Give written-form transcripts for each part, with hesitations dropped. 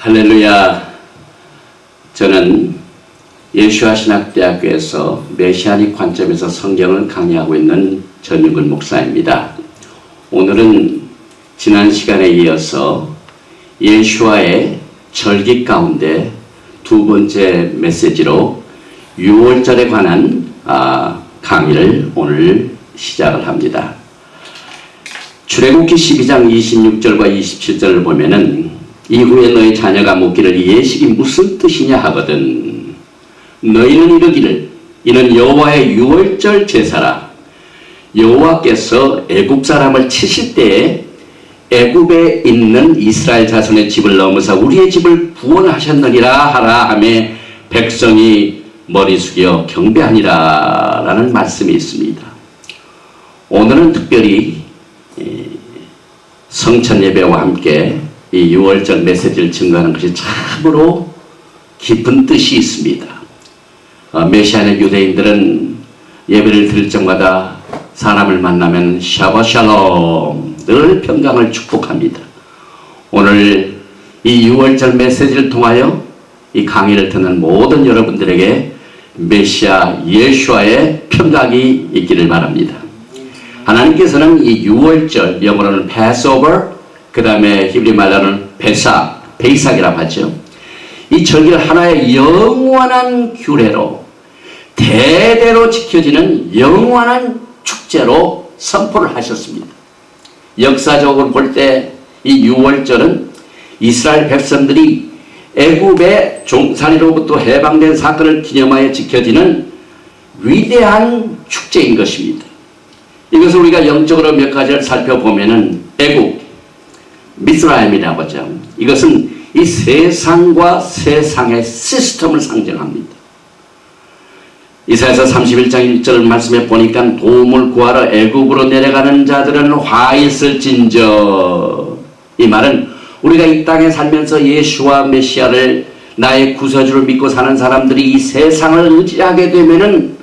할렐루야. 저는 예수와 신학대학교에서 메시아닉 관점에서 성경을 강의하고 있는 전윤근 목사입니다. 오늘은 지난 시간에 이어서 예수와의 절기 가운데 두 번째 메시지로 6월절에 관한 강의를 오늘 시작을 합니다. 출애굽기 12장 26절과 27절을 보면은 이후에 너희 자녀가 묻기를 이 예식이 무슨 뜻이냐 하거든 너희는 이르기를 이는 여호와의 6월절 제사라. 여호와께서 애굽 사람을 치실 때에 애굽에 있는 이스라엘 자손의 집을 넘어서 우리의 집을 구원하셨느니라 하라 하며 백성이 머리 숙여 경배하니라 라는 말씀이 있습니다. 오늘은 특별히 성찬 예배와 함께 이 6월절 메시지를 증거하는 것이 참으로 깊은 뜻이 있습니다. 메시아의 유대인들은 예배를 드릴 적마다 사람을 만나면 샤바샬롬 늘 평강을 축복합니다. 오늘 이 6월절 메시지를 통하여 이 강의를 듣는 모든 여러분들에게 메시아 예수와의 평강이 있기를 바랍니다. 하나님께서는 이 6월절, 영어로는 Passover, 그 다음에 히브리 말로는 베이삭이라고 하죠. 이 절기를 하나의 영원한 규례로 대대로 지켜지는 영원한 축제로 선포를 하셨습니다. 역사적으로 볼 때 이 6월절은 이스라엘 백성들이 애굽의 종살이로부터 해방된 사건을 기념하여 지켜지는 위대한 축제인 것입니다. 이것을 우리가 영적으로 몇 가지를 살펴보면은 애굽, 미스라임이라고 하죠. 이것은 이 세상과 세상의 시스템을 상징합니다. 이사야서 31장 1절 말씀에 보니까 도움을 구하러 애굽으로 내려가는 자들은 화 있을진저. 이 말은 우리가 이 땅에 살면서 예수와 메시아를 나의 구세주를 믿고 사는 사람들이 이 세상을 의지하게 되면은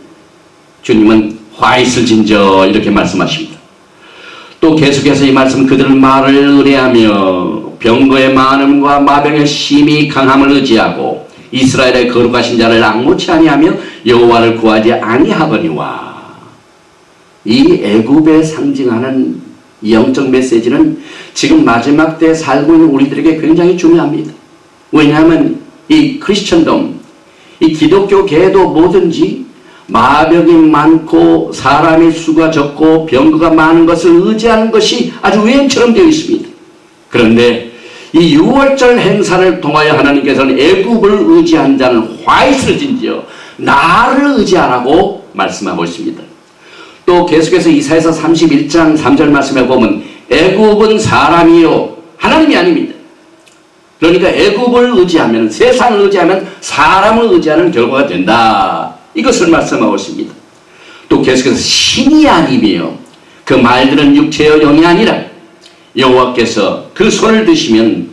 주님은 화 있을진저 이렇게 말씀하십니다. 또 계속해서 이 말씀 그들은 말을 의뢰하며 병거의 많음과 마병의 심히 강함을 의지하고 이스라엘의 거룩하신 자를 앙무치 아니하며 여호와를 구하지 아니하거니와. 이 애굽에 상징하는 영적 메시지는 지금 마지막 때에 살고 있는 우리들에게 굉장히 중요합니다. 왜냐하면 이 크리스천덤, 이 기독교계도 뭐든지 마병이 많고 사람의 수가 적고 병거가 많은 것을 의지하는 것이 아주 우연처럼 되어 있습니다. 그런데 이 6월절 행사를 통하여 하나님께서는 애굽을 의지한 자는 화 있을진지요 나를 의지하라고 말씀하고 있습니다. 또 계속해서 이사야서 31장 3절 말씀에 보면 애굽은 사람이요 하나님이 아닙니다. 그러니까 애굽을 의지하면, 세상을 의지하면 사람을 의지하는 결과가 된다. 이것을 말씀하고 있습니다. 또 계속해서 신이 아니며 그 말들은 육체여 영이 아니라 여호와께서 그 손을 드시면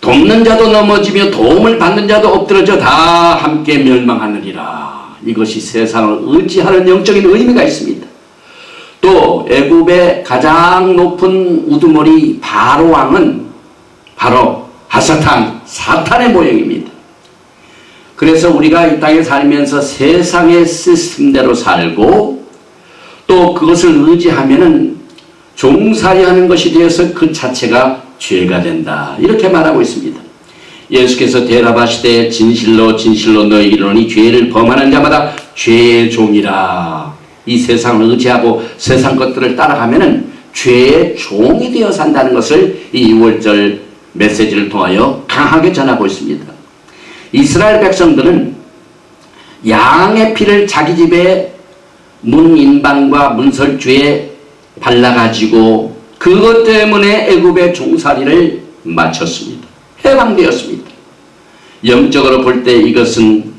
돕는 자도 넘어지며 도움을 받는 자도 엎드러져 다 함께 멸망하느니라. 이것이 세상을 의지하는 영적인 의미가 있습니다. 또 애굽의 가장 높은 우두머리 바로 왕은 바로 하사탄, 사탄의 모형입니다. 그래서 우리가 이 땅에 살면서 세상의 시스템대로 살고 또 그것을 의지하면은 종살이하는 것이 되어서 그 자체가 죄가 된다. 이렇게 말하고 있습니다. 예수께서 대답하시되 진실로 진실로 너희에게 이르노니 죄를 범하는 자마다 죄의 종이라. 이 세상을 의지하고 세상 것들을 따라가면은 죄의 종이 되어 산다는 것을 이 6월절 메시지를 통하여 강하게 전하고 있습니다. 이스라엘 백성들은 양의 피를 자기 집에 문 인방과 문설주에 발라가지고 그것 때문에 애굽의 종살이를 마쳤습니다. 해방되었습니다. 영적으로 볼 때 이것은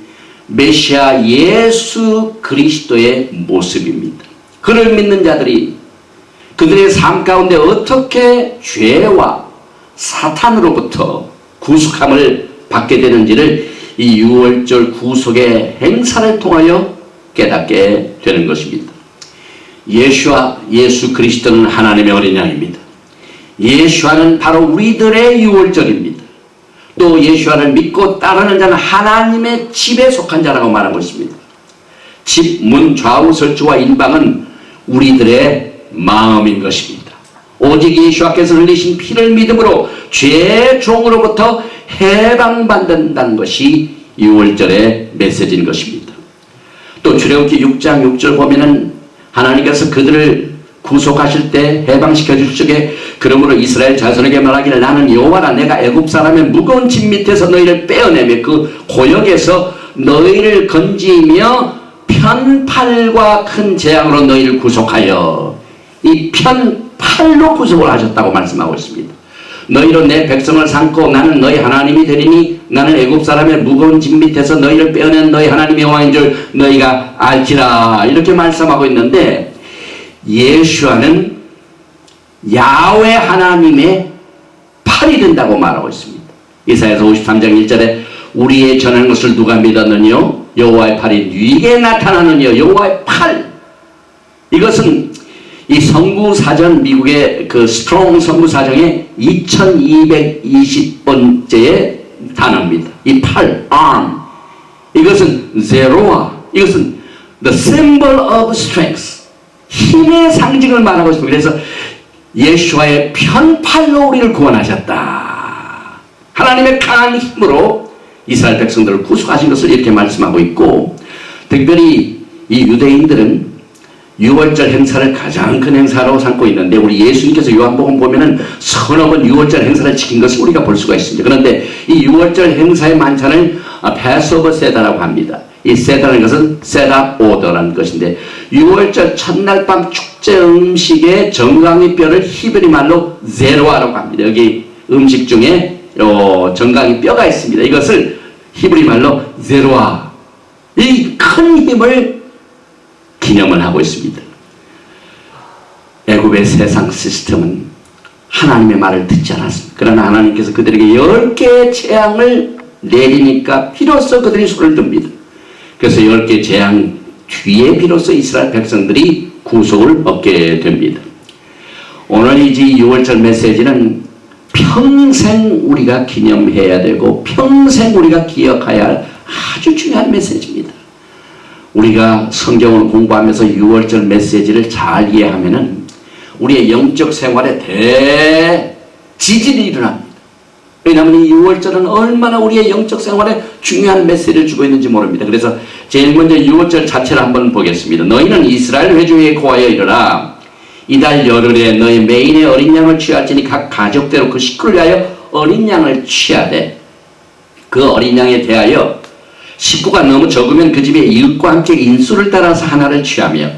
메시아 예수 그리스도의 모습입니다. 그를 믿는 자들이 그들의 삶 가운데 어떻게 죄와 사탄으로부터 구속함을 받게 되는지를 이 6월절 구속의 행사를 통하여 깨닫게 되는 것입니다. 예수 그리스도는 하나님의 어린 양입니다. 예수와는 바로 우리들의 유월절입니다. 또 예수와를 믿고 따르는 자는 하나님의 집에 속한 자라고 말하고 있습니다. 집, 문, 좌우, 설주와 인방은 우리들의 마음인 것입니다. 오직 예수와께서 흘리신 피를 믿음으로 죄의 종으로부터 해방받는다는 것이 유월절의 메시지인 것입니다. 또 출애굽기 6장 6절 보면은 하나님께서 그들을 구속하실 때 해방시켜 주실 적에 그러므로 이스라엘 자손에게 말하기를 나는 여호와라 내가 애굽 사람의 무거운 짐 밑에서 너희를 빼어내며 그 고역에서 너희를 건지며 편팔과 큰 재앙으로 너희를 구속하여 이 편팔로 구속을 하셨다고 말씀하고 있습니다. 너희로 내 백성을 삼고 나는 너희 하나님이 되리니 나는 애굽 사람의 무거운 짐 밑에서 너희를 빼어낸 너희 하나님의 여호와인 줄 너희가 알지라 이렇게 말씀하고 있는데 예수와는 야훼 하나님의 팔이 된다고 말하고 있습니다. 이사야서 53장 1절에 우리의 전한 것을 누가 믿었느뇨 여호와의 팔이 네게 나타나느뇨 여호와의 팔. 이것은 이 성구사전 미국의 그 스트롱 성구사전의 2220번째의 단어입니다. 이 팔, arm. 이것은 zeroa. 이것은 the symbol of strength. 힘의 상징을 말하고 있습니다. 그래서 예수와의 편팔로 우리를 구원하셨다. 하나님의 강한 힘으로 이스라엘 백성들을 구속하신 것을 이렇게 말씀하고 있고 특별히 이 유대인들은 유월절 행사를 가장 큰 행사로 삼고 있는데 우리 예수님께서 요한복음 보면은 서너 번 유월절 행사를 지킨 것을 우리가 볼 수가 있습니다. 그런데 이 유월절 행사의 만찬을 패스오버 세다라고 합니다. 이 세다라는 것은 세다 오더라는 것인데 유월절 첫날 밤 축제 음식의 정강이 뼈를 히브리 말로 제로아라고 합니다. 여기 음식 중에 정강이 뼈가 있습니다. 이것을 히브리 말로 제로아. 이 큰 힘을 기념을 하고 있습니다. 애굽의 세상 시스템은 하나님의 말을 듣지 않았습니다. 그러나 하나님께서 그들에게 10개의 재앙을 내리니까 비로소 그들이 손을 듭니다. 그래서 10개의 재앙 뒤에 비로소 이스라엘 백성들이 구속을 얻게 됩니다. 오늘 이 유월절 메시지는 평생 우리가 기념해야 되고 평생 우리가 기억해야 할 아주 중요한 메시지입니다. 우리가 성경을 공부하면서 유월절 메시지를 잘 이해하면은 우리의 영적 생활에 대지진이 일어납니다. 왜냐하면 이 유월절은 얼마나 우리의 영적 생활에 중요한 메시지를 주고 있는지 모릅니다. 그래서 제일 먼저 유월절 자체를 한번 보겠습니다. 너희는 이스라엘 회중에게 고하여 이르라. 이달 열흘에 너희 매인의 어린 양을 취할지니 각 가족대로 그 식구를 위하여 어린 양을 취하되 그 어린 양에 대하여 식구가 너무 적으면 그 집의 이웃과 함께 인수를 따라서 하나를 취하며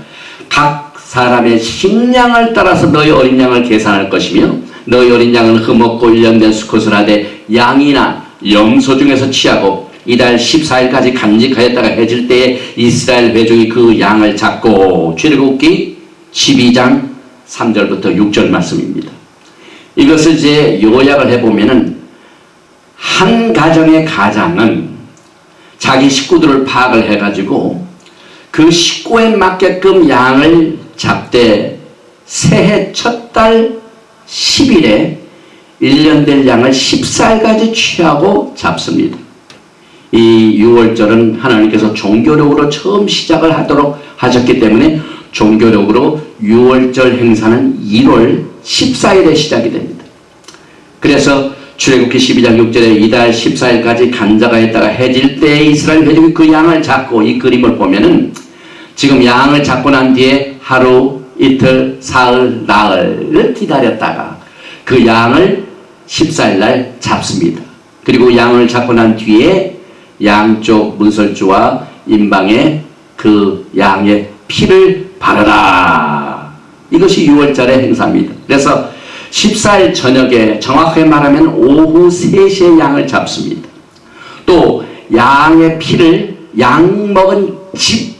각 사람의 식량을 따라서 너희 어린 양을 계산할 것이며 너희 어린 양은 흠없고 1년 된 수컷을 하되 양이나 염소 중에서 취하고 이달 14일까지 간직하였다가 해질 때에 이스라엘 회중이 그 양을 잡고 출애굽기 12장 3절부터 6절 말씀입니다. 이것을 이제 요약을 해보면은 한 가정의 가장은 자기 식구들을 파악을 해가지고 그 식구에 맞게끔 양을 잡되 새해 첫 달 10일에 1년 될 양을 14일까지 취하고 잡습니다. 이 유월절은 하나님께서 종교력으로 처음 시작을 하도록 하셨기 때문에 종교력으로 유월절 행사는 1월 14일에 시작이 됩니다. 그래서 출애굽기 12장 6절에 이달 14일까지 간자가했다가 해질 때 이스라엘 회중이 그 양을 잡고 이 그림을 보면은 지금 양을 잡고 난 뒤에 하루, 이틀, 사흘, 나흘을 기다렸다가 그 양을 14일날 잡습니다. 그리고 양을 잡고 난 뒤에 양쪽 문설주와 임방에 그 양의 피를 바르라. 이것이 6월절의 행사입니다. 그래서 14일 저녁에 정확하게 말하면 오후 3시에 양을 잡습니다. 또 양의 피를 양 먹은 집,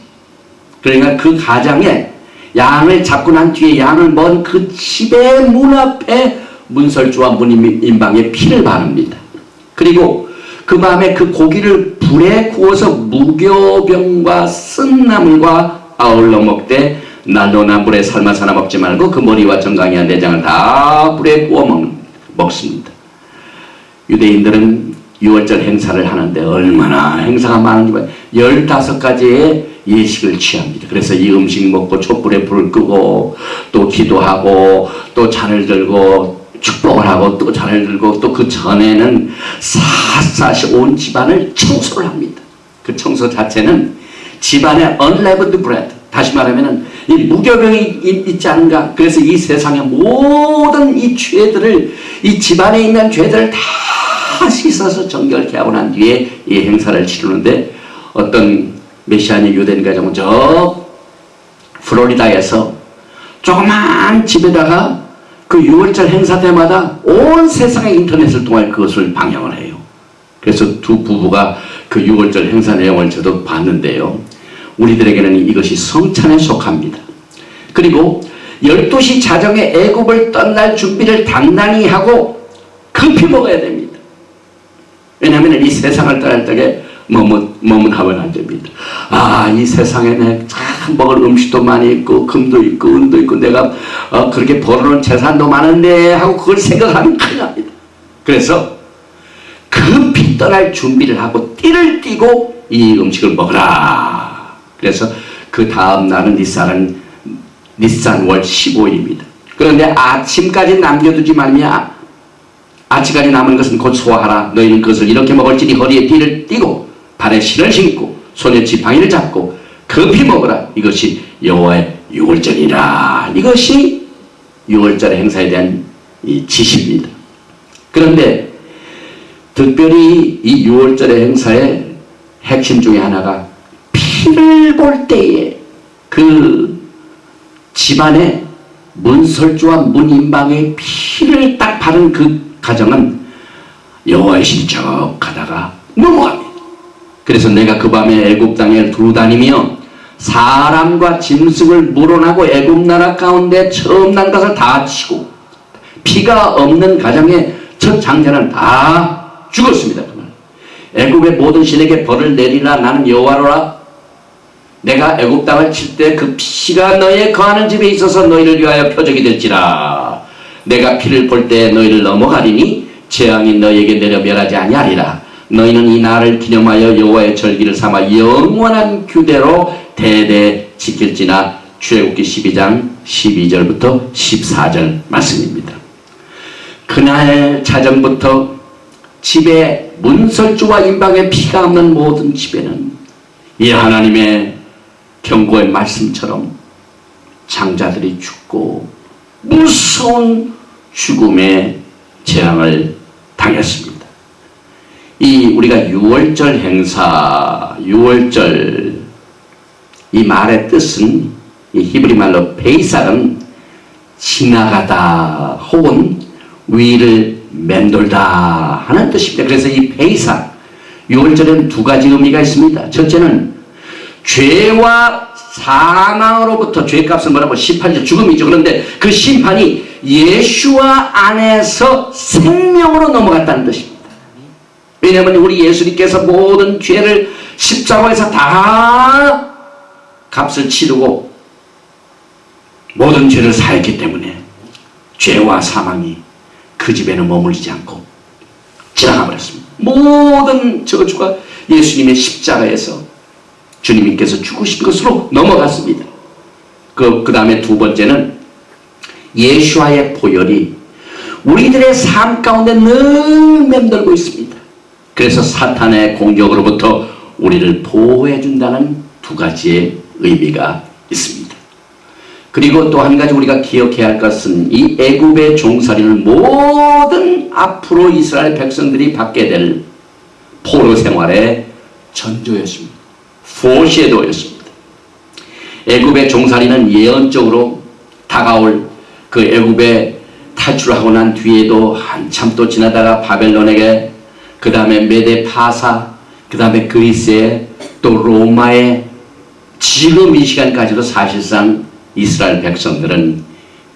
그러니까 그 가장에 양을 잡고 난 뒤에 양을 먹은 그 집의 문 앞에 문설주와 문임방에 피를 바릅니다. 그리고 그 밤에 그 고기를 불에 구워서 무교병과 쓴나물과 아울러 먹되 난로나 물에 삶아서나 먹지 말고 그 머리와 정강이와 내장을 다 불에 구워 먹습니다. 유대인들은 유월절 행사를 하는데 얼마나 행사가 많은지 15가지의 예식을 취합니다. 그래서 이 음식 먹고 촛불에 불을 끄고 또 기도하고 또 잔을 들고 축복을 하고 또 잔을 들고 또 그 전에는 샅샅이 온 집안을 청소를 합니다. 그 청소 자체는 집안의 unleavened bread, 다시 말하면 이 무교병이 있지 않은가. 그래서 이 세상의 모든 이 죄들을, 이 집안에 있는 죄들을 다 씻어서 정결케 하고 난 뒤에 이 행사를 치르는데, 어떤 메시아니 유대인 가정은 저 플로리다에서 조그만 집에다가 그 6월절 행사 때마다 온 세상의 인터넷을 통해 그것을 방영을 해요. 그래서 두 부부가 그 6월절 행사 내용을 저도 봤는데요. 우리들에게는 이것이 성찬에 속합니다. 그리고 12시 자정에 애굽을 떠날 준비를 단단히 하고 급히 먹어야 됩니다. 왜냐하면 이 세상을 떠날 때에 머뭇하면 안 됩니다. 아, 이 세상에 참 먹을 음식도 많이 있고 금도 있고 은도 있고 내가 그렇게 벌어놓은 재산도 많은데 하고 그걸 생각하면 큰일 납니다. 그래서 급히 떠날 준비를 하고 띠를 띠고 이 음식을 먹으라. 그래서 그 다음 날은 니산월 15일입니다. 그런데 아침까지 남겨두지 말며 아침까지 남은 것은 곧 소화하라. 너희는 그것을 이렇게 먹을지니 허리에 띠를 띠고 발에 신을 신고 손에 지팡이를 잡고 급히 먹으라. 이것이 여호와의 유월절이라. 이것이 유월절의 행사에 대한 이 지시입니다. 그런데 특별히 이 유월절의 행사의 핵심 중에 하나가 피를 볼 때에 그 집안의 문설주와 문인방의 피를 딱 바른 그 가정은 여호와의 신이 쭉 가다가 넘어갑니다. 그래서 내가 그 밤에 애굽 땅에 두루다니며 사람과 짐승을 물어나고 애굽 나라 가운데 처음 난 것을 다 치고 피가 없는 가정의 첫 장자는 다 죽었습니다. 애굽의 모든 신에게 벌을 내리라. 나는 여호와로라. 내가 애굽 땅을 칠 때 그 피가 너희의 거하는 집에 있어서 너희를 위하여 표적이 될지라. 내가 피를 볼 때 너희를 넘어가리니 재앙이 너희에게 내려 멸하지 아니하리라. 너희는 이 날을 기념하여 여호와의 절기를 삼아 영원한 규례로 대대 지킬지나. 출애굽기 12장 12절부터 14절 말씀입니다. 그날 자정부터 집에 문설주와 인방에 피가 없는 모든 집에는 이 하나님의 경고의 말씀처럼 장자들이 죽고 무서운 죽음의 재앙을 당했습니다. 이 우리가 유월절 행사, 유월절 이 말의 뜻은 이 히브리 말로 베이삭은 지나가다 혹은 위를 맴돌다 하는 뜻입니다. 그래서 이 베이삭 유월절에는 두 가지 의미가 있습니다. 첫째는 죄와 사망으로부터, 죄값은 뭐라고 18절 죽음이죠. 그런데 그 심판이 예수와 안에서 생명으로 넘어갔다는 뜻입니다. 왜냐하면 우리 예수님께서 모든 죄를 십자가에서 다 값을 치르고 모든 죄를 사했기 때문에 죄와 사망이 그 집에는 머물지 않고 지나가 버렸습니다. 모든 저주가 예수님의 십자가에서 주님께서 죽으신 것으로 넘어갔습니다. 그 다음에 두 번째는 예수와의 보혈이 우리들의 삶 가운데 늘 맴돌고 있습니다. 그래서 사탄의 공격으로부터 우리를 보호해 준다는 두 가지의 의미가 있습니다. 그리고 또 한 가지 우리가 기억해야 할 것은 이 애굽의 종살이는 모든 앞으로 이스라엘 백성들이 받게 될 포로 생활의 전조였습니다. 포시에도였습니다. 애굽의 종살이는 예언적으로 다가올 그 애굽에 탈출하고 난 뒤에도 한참 또 지나다가 바벨론에게, 그 다음에 메데 파사, 그 다음에 그리스에, 또 로마에, 지금 이 시간까지도 사실상 이스라엘 백성들은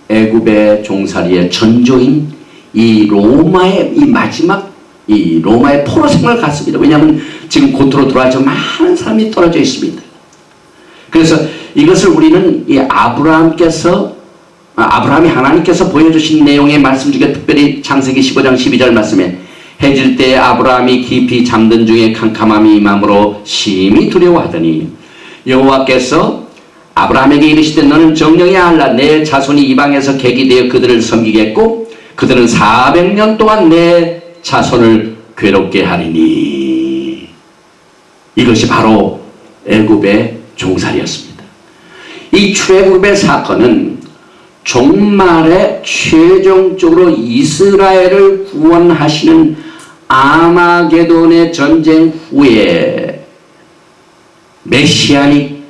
애굽의 종살이의 전조인 이 로마의 이 마지막 이 로마의 포로 생활을 갔습니다. 왜냐하면 지금 고토로 들어와서 많은 사람이 떨어져 있습니다. 그래서 이것을 우리는 이 아브라함이 하나님께서 보여주신 내용의 말씀 중에 특별히 창세기 15장 12절 말씀에 해질 때 아브라함이 깊이 잠든 중에 캄캄함이 임함으로 심히 두려워하더니 여호와께서 아브라함에게 이르시되 너는 정령이 알라 내 자손이 이방에서 객이 되어 그들을 섬기겠고 그들은 400년 동안 내 자손을 괴롭게 하리니. 이것이 바로 애굽의 종살이였습니다. 이 출애굽의 사건은 종말에 최종적으로 이스라엘을 구원하시는 아마게돈의 전쟁 후에 메시아닉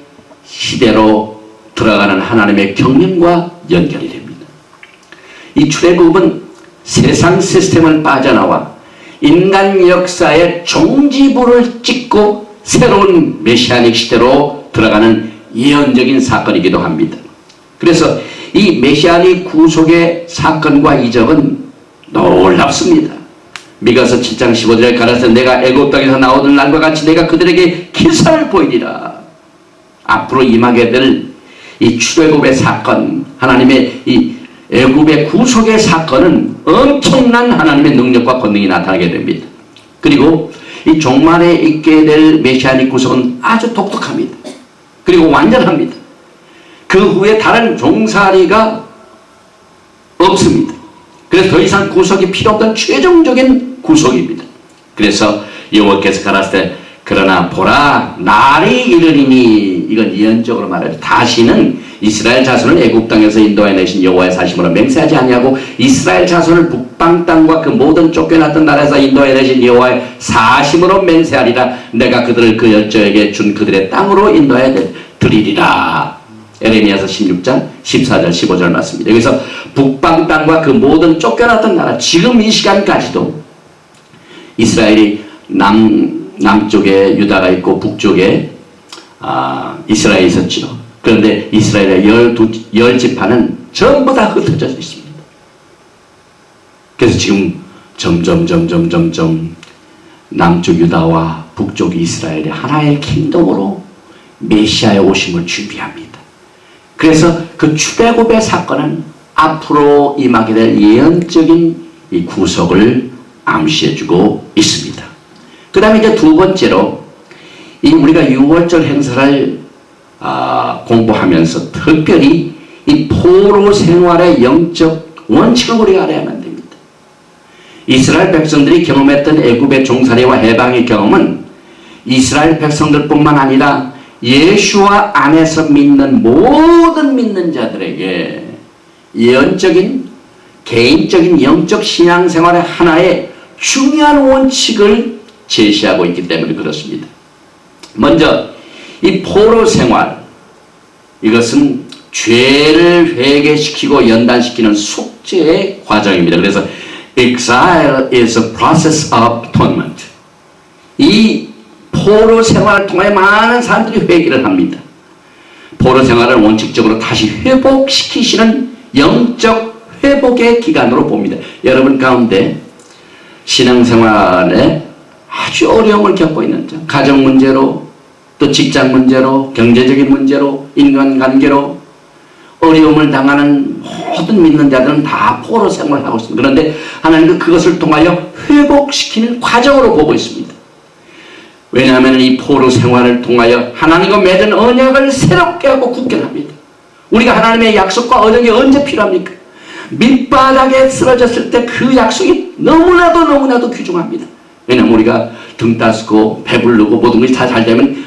시대로 들어가는 하나님의 경륜과 연결이 됩니다. 이 출애굽은 세상 시스템을 빠져나와 인간 역사의 종지부를 찍고 새로운 메시아닉 시대로 들어가는 예언적인 사건이기도 합니다. 그래서 이 메시아닉 구속의 사건과 이적은 놀랍습니다. 미가서 7장 15절에 가라사대 내가 애굽 땅에서 나오던 날과 같이 내가 그들에게 기사를 보이리라. 앞으로 임하게 될 이 출애굽의 사건, 하나님의 이 애굽의 구속의 사건은 엄청난 하나님의 능력과 권능이 나타나게 됩니다. 그리고 이 종말에 있게 될 메시아닉 구속은 아주 독특합니다. 그리고 완전합니다. 그 후에 다른 종살이가 없습니다. 그래서 더 이상 구속이 필요 없던 최종적인 구속입니다. 그래서 여호와께서 가라사대 그러나 보라 날이 이르리니, 이건 예언적으로 말하죠. 다시는 이스라엘 자손을 애굽 땅에서 인도해 내신 여호와의 사심으로 맹세하지 아니하고 이스라엘 자손을 북방 땅과 그 모든 쫓겨났던 나라에서 인도해 내신 여호와의 사심으로 맹세하리라. 내가 그들을 그 열조에게 준 그들의 땅으로 인도해 드리리라. 에레미야서 16장 14절 15절 말씀입니다. 여기서 북방 땅과 그 모든 쫓겨났던 나라, 지금 이 시간까지도 이스라엘이 남쪽에 유다가 있고 북쪽에 이스라엘이 있었죠. 그런데 이스라엘의 10지파는 전부 다 흩어져 있습니다. 그래서 지금 점점 남쪽 유다와 북쪽 이스라엘이 하나의 킹덤으로 메시아의 오심을 준비합니다. 그래서 그 출애굽의 사건은 앞으로 임하게 될 예언적인 이 구속을 암시해주고 있습니다. 그 다음에 이제 두 번째로 우리가 6월절 행사를 공부하면서 특별히 이 포로 생활의 영적 원칙을 우리가 알아야만 됩니다. 이스라엘 백성들이 경험했던 애굽의 종살이와 해방의 경험은 이스라엘 백성들뿐만 아니라 예수와 안에서 믿는 모든 믿는 자들에게 예언적인 개인적인 영적 신앙생활의 하나의 중요한 원칙을 제시하고 있기 때문에 그렇습니다. 먼저 이 포로 생활, 이것은 죄를 회개시키고 연단시키는 속죄의 과정입니다. 그래서 exile is a process of atonement. 이 포로 생활을 통해 많은 사람들이 회개를 합니다. 포로 생활을 원칙적으로 다시 회복시키시는 영적 회복의 기간으로 봅니다. 여러분 가운데 신앙생활에 아주 어려움을 겪고 있는 자, 가정 문제로, 또 직장 문제로, 경제적인 문제로, 인간관계로 어려움을 당하는 모든 믿는 자들은 다 포로 생활을 하고 있습니다. 그런데 하나님은 그것을 통하여 회복시키는 과정으로 보고 있습니다. 왜냐하면 이 포로 생활을 통하여 하나님과 맺은 언약을 새롭게 하고 굳게 합니다. 우리가 하나님의 약속과 언약이 언제 필요합니까? 밑바닥에 쓰러졌을 때 그 약속이 너무나도 귀중합니다. 왜냐하면 우리가 등 따스고 배부르고 모든 것이 다 잘 되면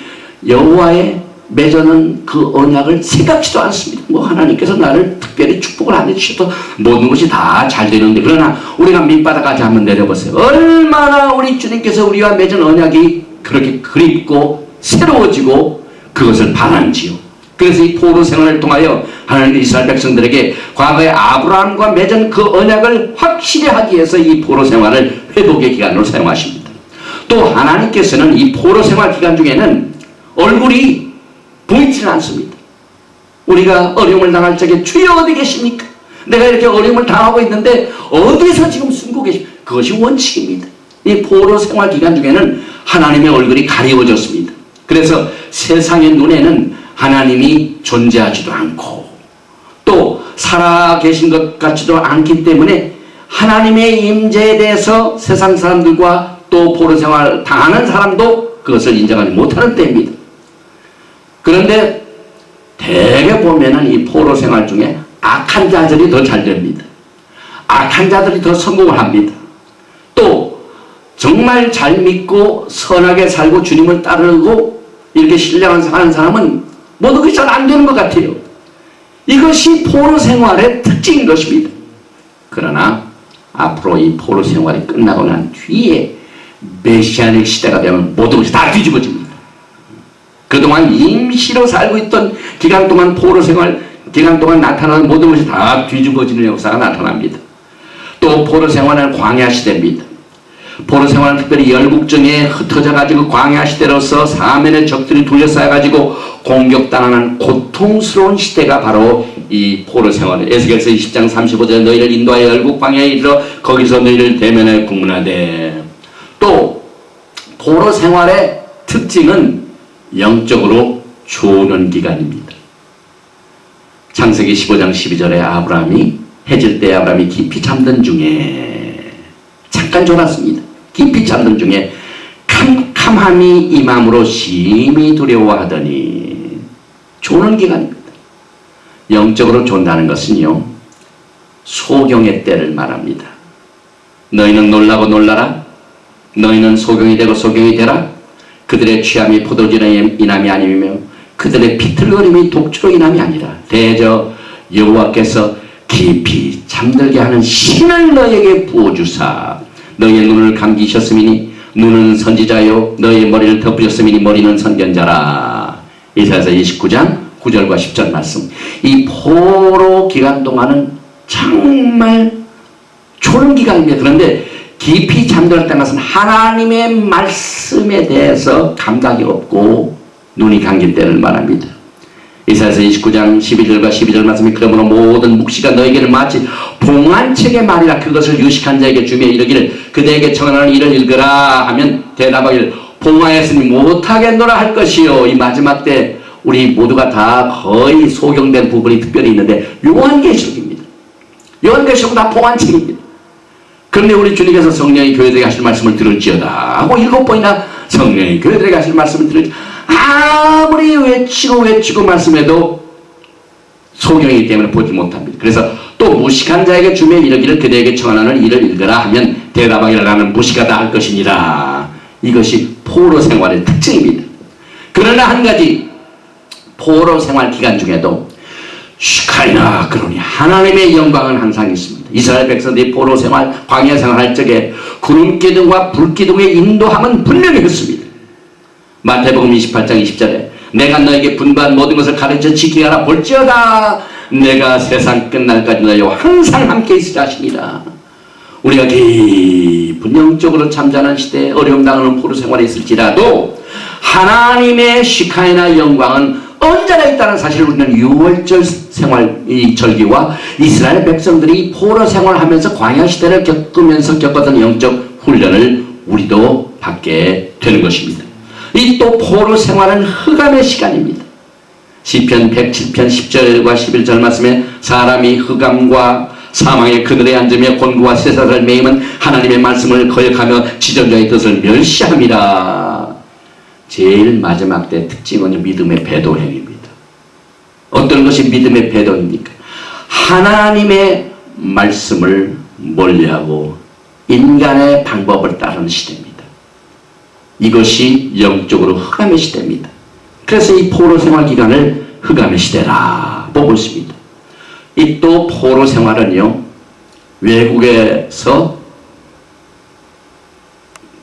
여호와의 맺어놓은 그 언약을 생각지도 않습니다. 하나님께서 나를 특별히 축복을 안 해주셔도 모든 것이 다 잘 되는데, 그러나 우리가 밑바닥까지 한번 내려보세요. 얼마나 우리 주님께서 우리와 맺은 언약이 그렇게 그립고 새로워지고 그것을 바라는지요. 그래서 이 포로 생활을 통하여 하나님의 이스라엘 백성들에게 과거에 아브라함과 맺은 그 언약을 확실히 하기 위해서 이 포로 생활을 회복의 기간으로 사용하십니다. 또 하나님께서는 이 포로 생활 기간 중에는 얼굴이 보이지는 않습니다. 우리가 어려움을 당할 적에 주여 어디 계십니까? 내가 이렇게 어려움을 당하고 있는데 어디서 지금 숨고 계십니까? 그것이 원칙입니다. 이 포로 생활 기간 중에는 하나님의 얼굴이 가리워졌습니다. 그래서 세상의 눈에는 하나님이 존재하지도 않고 또 살아계신 것 같지도 않기 때문에 하나님의 임재에 대해서 세상 사람들과 또 포로 생활 당하는 사람도 그것을 인정하지 못하는 때입니다. 그런데 대개 보면은 이 포로 생활 중에 악한 자들이 더 잘 됩니다. 악한 자들이 더 성공을 합니다. 또 정말 잘 믿고 선하게 살고 주님을 따르고 이렇게 신뢰하는 사람은 모두 그게 잘 안 되는 것 같아요. 이것이 포로 생활의 특징인 것입니다. 그러나 앞으로 이 포로 생활이 끝나고 난 뒤에 메시아닉 시대가 되면 모든 것이 다 뒤집어집니다. 그동안 임시로 살고 있던 기간 동안 포로 생활 기간 동안 나타나는 모든 것이 다 뒤집어지는 역사가 나타납니다. 또 포로 생활은 광야 시대입니다. 포로 생활은 특별히 열국정에 흩어져 가지고 광야 시대로서 사면의 적들이 둘러싸여 가지고 공격당하는 고통스러운 시대가 바로 이 포로 생활이에요. 에스겔서 20장 35절에 너희를 인도하여 열국 광야에 이르러 거기서 너희를 대면하여 국문하되. 또 포로 생활의 특징은 영적으로 조는 기간입니다. 창세기 15장 12절에 아브라함이 해질 때 아브라함이 깊이 잠든 중에 잠깐 졸았습니다. 깊이 잠든 중에 캄캄함이 임함으로 심히 두려워하더니 조는 기간입니다. 영적으로 존다는 것은요, 소경의 때를 말합니다. 너희는 놀라고 놀라라. 너희는 소경이 되고 소경이 되라. 그들의 취함이 포도주의 인함이 아니며 그들의 비틀거림이 독주로 인함이 아니라 대저 여호와께서 깊이 잠들게 하는 신을 너에게 부어주사 너희의 눈을 감기셨음이니 눈은 선지자요 너희의 머리를 덮으셨음이니 머리는 선견자라. 이사야서 29장 9절과 10절 말씀. 이 포로 기간 동안은 정말 초는 기간입니다. 그런데 깊이 잠들었다는 것은 하나님의 말씀에 대해서 감각이 없고 눈이 감긴 때를 말합니다. 이사야서 29장 12절과 12절 말씀이 그러므로 모든 묵시가 너에게는 마치 봉안책의 말이라 그것을 유식한 자에게 주며 이르기를 그대에게 청하는 일을 읽으라 하면 대답하기를 봉화했으니 못하겠노라 할 것이요. 이 마지막 때 우리 모두가 다 거의 소경된 부분이 특별히 있는데 요한계시록입니다. 요한계시록은 다 봉안책입니다. 그런데 우리 주님께서 성령이 교회들에게 하실 말씀을 들을지어다 하고 7번이나 성령이 교회들에게 하실 말씀을 들을지어다 아무리 외치고 말씀해도 소경이기 때문에 보지 못합니다. 그래서 또 무식한 자에게 주며 이르기를 그대에게 청하는 일을 읽으라 하면 대답하기를 나는 무식하다 할 것이니라. 이것이 포로 생활의 특징입니다. 그러나 한 가지 포로 생활 기간 중에도 슈카이나 그러니 하나님의 영광은 항상 있습니다. 이스라엘 백성들이 포로 생활 광야 생활할 적에 구름 기둥과 불 기둥의 인도함은 분명히 했습니다. 마태복음 28장 20절에 내가 너에게 분부한 모든 것을 가르쳐 지키게 하라 볼지어다 내가 세상 끝날까지 너희와 항상 함께 있으라 하시니라. 우리가 깊은 영적으로 잠자는 시대에 어려움 당하는 포로 생활에 있을지라도 하나님의 시카이나 영광은 언제나 있다는 사실을 우리는 6월절 생활 이 절기와 이스라엘 백성들이 포로 생활하면서 광야 시대를 겪으면서 겪었던 영적 훈련을 우리도 받게 되는 것입니다. 이 또 포로 생활은 흑암의 시간입니다. 시편 107편 10절과 11절 말씀에 사람이 흑암과 사망의 그늘에 앉으며 곤고와 쇠사슬을 매이면 하나님의 말씀을 거역하며 지존자의 뜻을 멸시함이라. 제일 마지막 때 특징은 믿음의 배도행입니다. 어떤 것이 믿음의 배도입니까? 하나님의 말씀을 멀리하고 인간의 방법을 따르는 시대입니다. 이것이 영적으로 흑암의 시대입니다. 그래서 이 포로 생활 기간을 흑암의 시대라 보고 있습니다. 이 또 포로 생활은요, 외국에서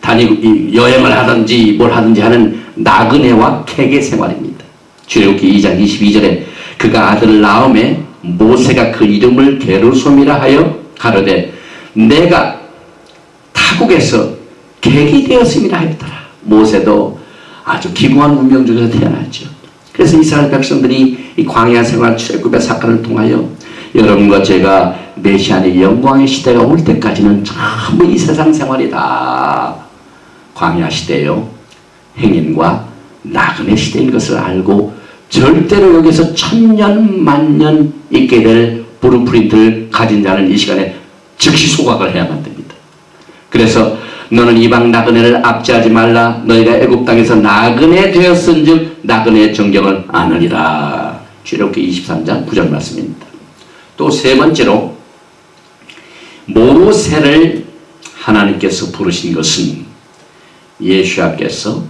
다니고 여행을 하든지 뭘 하든지 하는 나그네와 캐게 생활입니다. 출애굽기 2장 22절에 그가 아들을 낳음에 모세가 그 이름을 게르솜이라 하여 가로되 내가 타국에서 객이 되었음이라 했더라. 모세도 아주 기구한 운명 중에서 태어났죠. 그래서 이스라엘 백성들이 이 광야 생활 출애굽의 사건을 통하여 여러분과 제가 메시아의 영광의 시대가 올 때까지는 전부 이 세상 생활이 다 광야 시대요 행인과 나그네 시대인 것을 알고 절대로 여기서 천년 만년 있게 될 브루프린트를 가진 자는 이 시간에 즉시 소각을 해야만 됩니다. 그래서 너는 이방 나그네를 압제하지 말라. 너희가 애굽 땅에서 나그네 되었은즉 나그네의 정경을 아느니라. 출애굽기 23장 9절 말씀입니다. 또 세 번째로 모세를 하나님께서 부르신 것은 예수야께서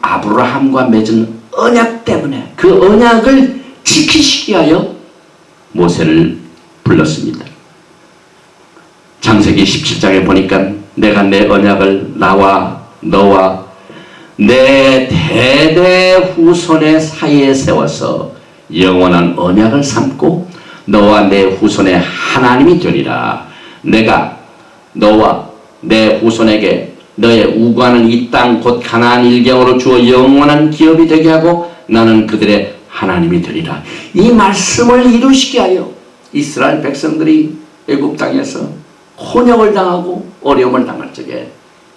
아브라함과 맺은 언약 때문에 그 언약을 지키시기 위하여 모세를 불렀습니다. 창세기 17장에 보니까 내가 내 언약을 나와 너와 내 대대 후손의 사이에 세워서 영원한 언약을 삼고 너와 내 후손의 하나님이 되리라. 내가 너와 내 후손에게 너의 우구하는 이 땅 곧 가나안 일경으로 주어 영원한 기업이 되게 하고 나는 그들의 하나님이 되리라. 이 말씀을 이루시게 하여 이스라엘 백성들이 애굽 땅에서 혼역을 당하고 어려움을 당할 적에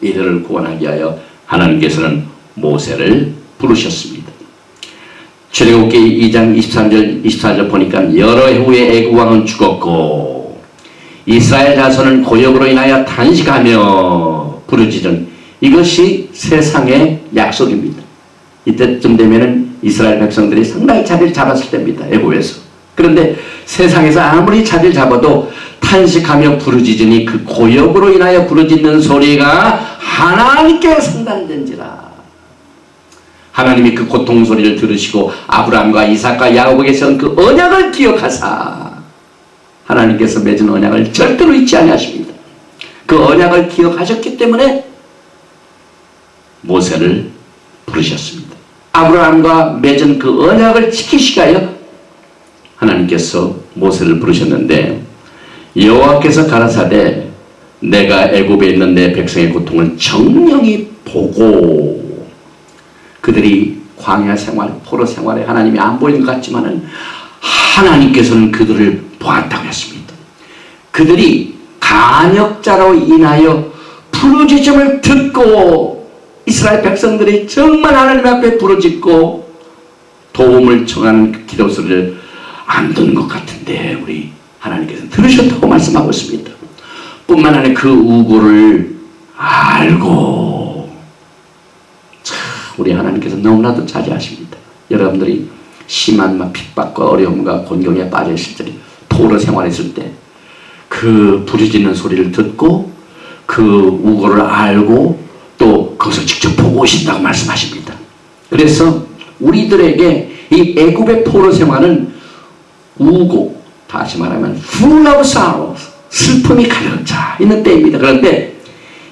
이들을 구원하기 위하여 하나님께서는 모세를 부르셨습니다. 출애굽기 2장 23절 24절 보니까 여러 해 후에 애굽 왕은 죽었고 이스라엘 자손은 고역으로 인하여 탄식하며 부르짖은 이것이 세상의 약속입니다. 이때쯤 되면은 이스라엘 백성들이 상당히 자리를 잡았을 때입니다. 애굽에서. 그런데 세상에서 아무리 자리를 잡아도 탄식하며 부르짖으니 그 고역으로 인하여 부르짖는 소리가 하나님께 상달된지라. 하나님이 그 고통 소리를 들으시고 아브라함과 이삭과 야곱에게 세운 그 언약을 기억하사 하나님께서 맺은 언약을 절대로 잊지 아니하십니다. 그 언약을 기억하셨기 때문에 모세를 부르셨습니다. 아브라함과 맺은 그 언약을 지키시기 위하여 하나님께서 모세를 부르셨는데 여호와께서 가라사대 내가 애굽에 있는 내 백성의 고통을 정령히 보고 그들이 광야 생활, 포로 생활에 하나님이 안 보이는 것 같지만은 하나님께서는 그들을 보았다고 했습니다. 그들이 간역자로 인하여 부르짖음을 듣고 이스라엘 백성들이 정말 하나님 앞에 부르짖고 도움을 청하는 그 기도 소리를 안 듣는 것 같은데 우리 하나님께서는 들으셨다고 말씀하고 있습니다. 뿐만 아니라 그 우고를 알고 참 우리 하나님께서 너무나도 자제하십니다. 여러분들이 심한 핍박과 어려움과 곤경에 빠져 있을 때 포로 생활했을 때 그 부르짖는 소리를 듣고 그 우고를 알고 또 그것을 직접 보고 오신다고 말씀하십니다. 그래서 우리들에게 이 애굽의 포로 생활은 우고 다시 말하면 full of sorrow 슬픔이 가득 차 있는 때입니다. 그런데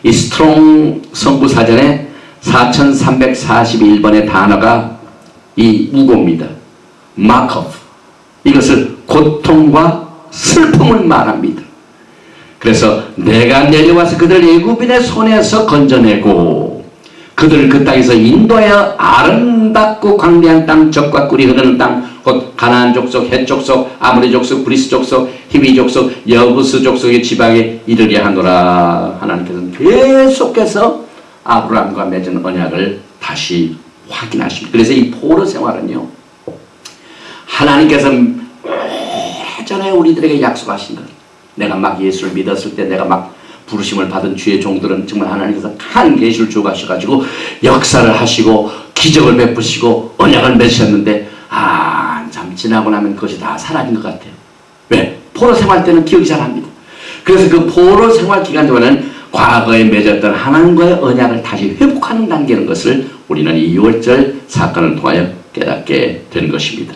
이 스트롱 성구사전에 4341번의 단어가 이 우고입니다. 마커프 이것을 고통과 슬픔을 말합니다. 그래서 내가 내려와서 그들을 애굽인의 손에서 건져내고 그들을 그 땅에서 인도하여 아름답고 광대한 땅 적과 꿀이 흐르는 땅 곧 가나안 족속, 헷 족속, 아모리 족속, 브리스 족속, 히비 족속, 여부스 족속의 지방에 이르려 하노라. 하나님께서는 계속해서 아브라함과 맺은 언약을 다시 확인하십니다. 그래서 이 포로 생활은요 하나님께서 오래전에 우리들에게 약속하신 것 내가 막 예수를 믿었을 때 내가 막 부르심을 받은 주의 종들은 정말 하나님께서 큰 계시를 주가셔가지고 역사를 하시고 기적을 베푸시고 언약을 맺으셨는데 참 지나고 나면 그것이 다 사라진 것 같아요. 왜? 포로 생활 때는 기억이 잘 납니다. 그래서 그 포로 생활 기간 동안은 과거에 맺었던 하나님과의 언약을 다시 회복하는 단계인 것을 우리는 이 6월절 사건을 통하여 깨닫게 된 것입니다.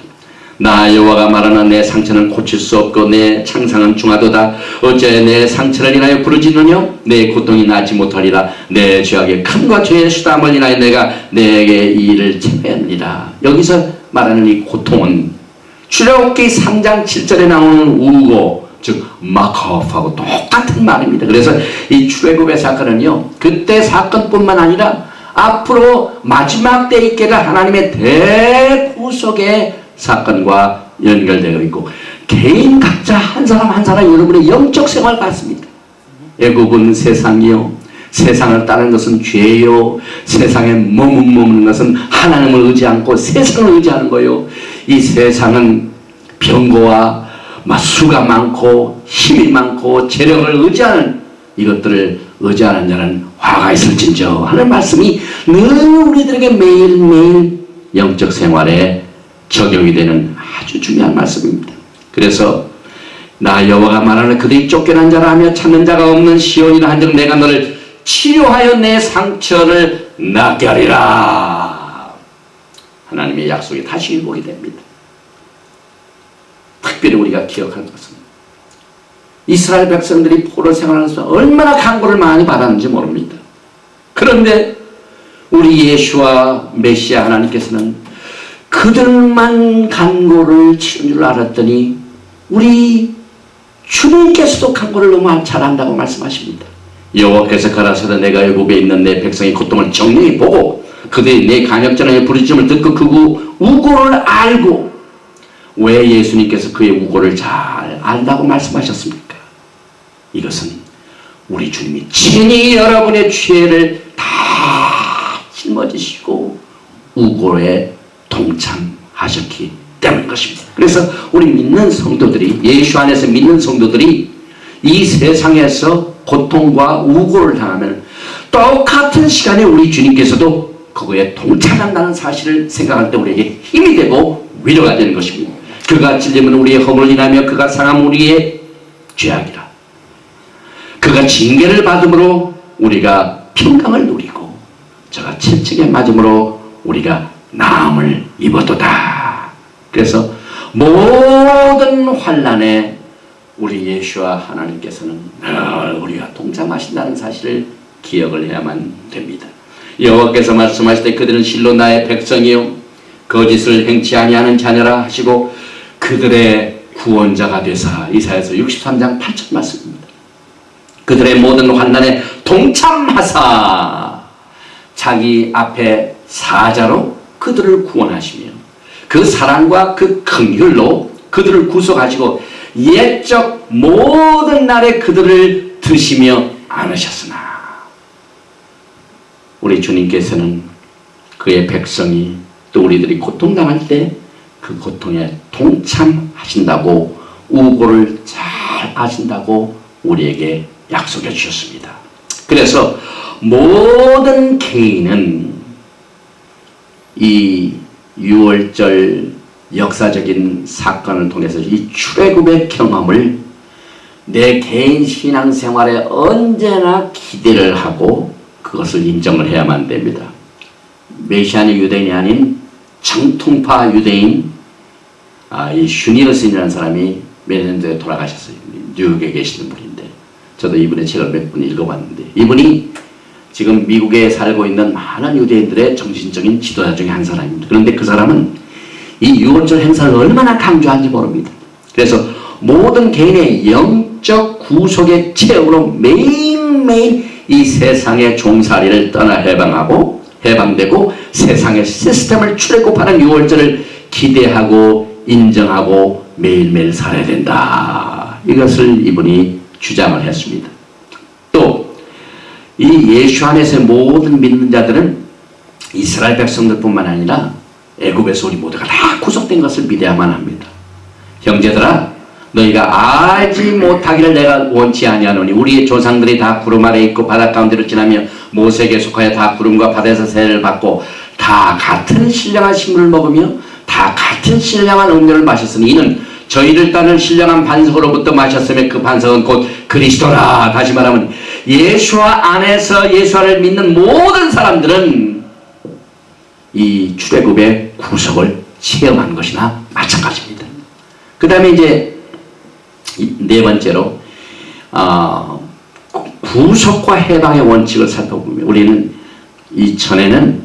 나 여호와가 말하는 내 상처는 고칠 수 없고 내 창상은 중하도다. 어째 내 상처를 인하여 부르짖느냐? 내 고통이 낫지 못하리라. 내 죄악의 큼과 죄의 수담을 인하여 내가 내게 이 일을 체하느니라. 여기서 말하는 이 고통은 출애굽기 3장 7절에 나오는 우고 즉 마카오프하고 똑같은 말입니다. 그래서 이 출애굽의 사건은요 그때 사건뿐만 아니라 앞으로 마지막 때 있게 될 하나님의 대구속의 사건과 연결되어 있고 개인 각자 한 사람 한 사람 여러분의 영적 생활 같습니다. 애굽은 세상이요 세상을 따르는 것은 죄요. 세상에 머무는 것은 하나님을 의지 않고 세상을 의지하는 거요. 이 세상은 병고와 수가 많고 힘이 많고 재력을 의지하는 이것들을 의지하는 자는 화가 있을진저 하는 말씀이 늘 우리들에게 매일매일 영적 생활에 적용이 되는 아주 중요한 말씀입니다. 그래서 나 여호와가 말하는 그들이 쫓겨난 자라 하며 찾는 자가 없는 시온이라 한즉 내가 너를 치료하여 내 상처를 낫게 하리라. 하나님의 약속이 다시 회복이 됩니다. 특별히 우리가 기억할 것은 이스라엘 백성들이 포로 생활하면서 얼마나 간구를 많이 받았는지 모릅니다. 그런데 우리 예수와 메시아 하나님께서는 그들만 간구를 치는 줄 알았더니 우리 주님께서도 간구를 너무 잘한다고 말씀하십니다. 여호와께서 가라사대 내가 애굽에 있는 내 백성의 고통을 정령히 보고 그들이 내 간역전에 부르짖음을 듣고 그 우고를 알고 왜 예수님께서 그의 우고를 잘 안다고 말씀하셨습니까? 이것은 우리 주님이 친히 여러분의 죄를 다 짊어지시고 우고에 동참하셨기 때문인 것입니다. 그래서 우리 믿는 성도들이 예수 안에서 믿는 성도들이 이 세상에서 고통과 우고를 당하면 똑같은 시간에 우리 주님께서도 그거에 동참한다는 사실을 생각할 때 우리에게 힘이 되고 위로가 되는 것입니다. 그가 찔림은 우리의 허물을 인하며 그가 상함은 우리의 죄악이라. 그가 징계를 받음으로 우리가 평강을 누리고 저가 채찍에 맞음으로 우리가 나음을 입었도다. 그래서 모든 환난에 우리 예수와 하나님께서는 늘 우리가 동참하신다는 사실을 기억을 해야만 됩니다. 여호와께서 말씀하실 때 그들은 실로 나의 백성이요 거짓을 행치 아니하는 자녀라 하시고 그들의 구원자가 되사. 이사야서 63장 8절 말씀입니다. 그들의 모든 환난에 동참하사 자기 앞에 사자로 그들을 구원하시며 그 사랑과 그 긍휼로 그들을 구속하시고 옛적 모든 날에 그들을 드시며 안으셨으나 우리 주님께서는 그의 백성이 또 우리들이 고통당할 때 그 고통에 동참하신다고 우고를 잘 아신다고 우리에게 약속해 주셨습니다. 그래서 모든 개인은 이 6월절 역사적인 사건을 통해서 이 출애굽의 경험을 내 개인 신앙생활에 언제나 기대를 하고 그것을 인정을 해야만 됩니다. 메시아니 유대인이 아닌 정통파 유대인 이 슈니어슨이라는 사람이 몇 년 전에 돌아가셨어요. 뉴욕에 계시는 분인데 저도 이분의 책을 몇 번 읽어봤는데 이분이 지금 미국에 살고 있는 많은 유대인들의 정신적인 지도자 중에 한 사람입니다. 그런데 그 사람은 이 유월절 행사를 얼마나 강조하는지 모릅니다. 그래서 모든 개인의 영적 구속의 체험으로 매일매일 이 세상의 종살이를 떠나 해방되고 세상의 시스템을 출애굽하는 유월절을 기대하고 인정하고 매일매일 살아야 된다. 이것을 이분이 주장을 했습니다. 또 이 예수 안에서의 모든 믿는 자들은 이스라엘 백성들뿐만 아니라 애굽에서 우리 모두가 다 구속된 것을 믿어야만 합니다. 형제들아 너희가 알지 못하기를 내가 원치 아니하노니 우리의 조상들이 다 구름 아래 있고 바다 가운데로 지나며 모세에게 속하여 다 구름과 바다에서 세례를 받고 다 같은 신령한 식물을 먹으며 다 같은 신령한 음료를 마셨으니 이는 저희를 따는 신령한 반석으로부터 마셨으며 그 반석은 곧 그리스도라. 다시 말하면 예수와 안에서 예수를 믿는 모든 사람들은 이 출애굽의 구속을 체험한 것이나 마찬가지입니다. 그 다음에 이제 네 번째로 구속과 해방의 원칙을 살펴보면 우리는 이전에는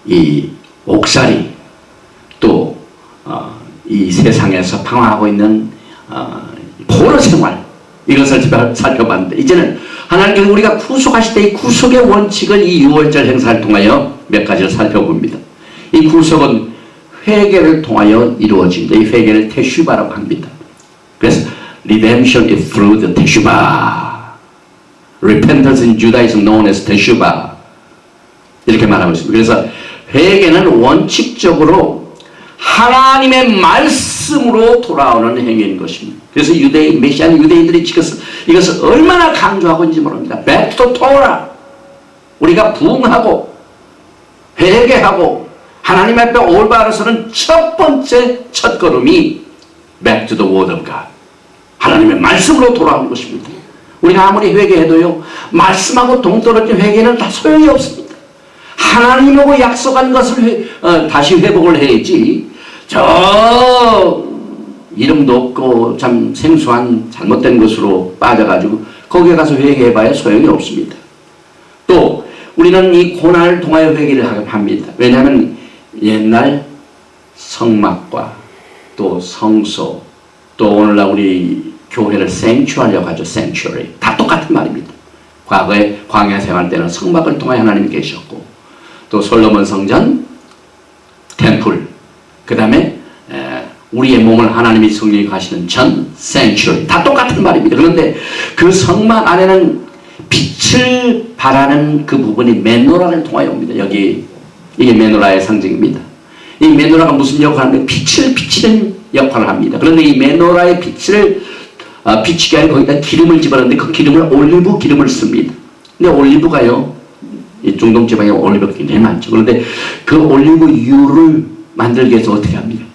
이 옥살이 또 이 세상에서 방황하고 있는 포로 생활 이것을 살펴봤는데 이제는 하나님께서 우리가 구속하실 때 이 구속의 원칙을 이 6월절 행사를 통하여 몇 가지를 살펴봅니다. 이 구속은 회개를 통하여 이루어집니다. 이 회개를 테슈바라고 합니다. 그래서 redemption is through the teshuvah. Repentance in Judaism known as teshuvah. 이렇게 말하고 있습니다. 그래서 회개는 원칙적으로 하나님의 말씀으로 돌아오는 행위인 것입니다. 그래서 메시아는 유대인들이 이것을 얼마나 강조하고 있는지 모릅니다. Back to Torah. 우리가 부응하고 회개하고 하나님 앞에 올바로서는 첫 번째 첫걸음이 Back to the Word of God. 하나님의 말씀으로 돌아오는 것입니다. 우리가 아무리 회개해도요, 말씀하고 동떨어진 회개는 다 소용이 없습니다. 하나님하고 약속한 것을 다시 회복을 해야지, 이름도 없고 참 생소한 잘못된 것으로 빠져가지고 거기에 가서 회개해봐야 소용이 없습니다. 또 우리는 이 고난을 통하여 회개를 합니다. 왜냐하면 옛날 성막과 또 성소, 또 오늘날 우리 교회를 sanctuary라고 하죠. sanctuary. 다 똑같은 말입니다. 과거에 광야 생활 때는 성막을 통하여 하나님이 계셨고, 또 솔로몬 성전, 템플, 그 다음에 우리의 몸을 하나님이 성령하시는 전, sanctuary. 다 똑같은 말입니다. 그런데 그 성막 안에는 빛을 발하는 그 부분이 메노라를 통하여 옵니다. 여기 이게 메노라의 상징입니다. 이 메노라가 무슨 역할을 하냐면 빛을 비치는 역할을 합니다. 그런데 이 메노라의 빛을 비치게 하려 거기다 기름을 집어넣는데 그 기름을 올리브 기름을 씁니다. 근데 올리브가요, 이 중동 지방에 올리브가 굉장히 많죠. 그런데 그 올리브유를 만들기 위해서 어떻게 합니까?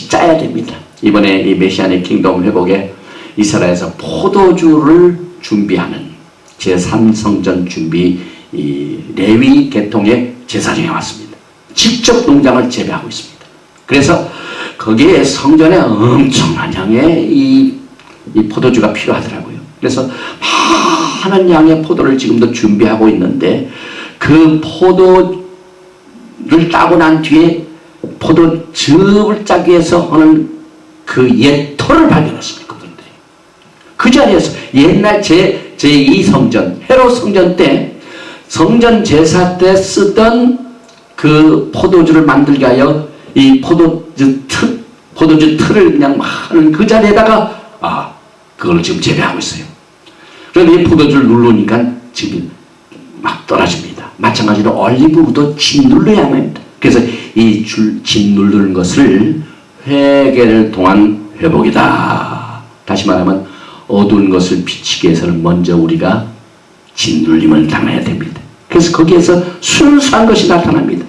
짜야 됩니다. 이번에 이 메시아의 킹덤 회복에 이스라엘에서 포도주를 준비하는 제3성전 준비 이 레위 계통의 제사장이 왔습니다. 직접 농장을 재배하고 있습니다. 그래서 거기에 성전에 엄청난 양의 이 포도주가 필요하더라고요. 그래서 많은 양의 포도를 지금도 준비하고 있는데 그 포도를 따고 난 뒤에 포도즙을 짜기 위해서 하는 그 옛 터를 발견했습니다. 그분들이. 그 자리에서 옛날 제2성전, 헤롯 성전 때 성전 제사 때 쓰던 그 포도주를 만들게 하여 이 포도주 틀을 그냥 막 하는 그 자리에다가 그걸 지금 재배하고 있어요. 그런데 이 포도주를 누르니까 지금 막 떨어집니다. 마찬가지로 올리브도 짓 눌러야만 합니다. 그래서 이 짓 누르는 것을 회개를 통한 회복이다. 다시 말하면 어두운 것을 비치기 위해서는 먼저 우리가 짓눌림을 당해야 됩니다. 그래서 거기에서 순수한 것이 나타납니다.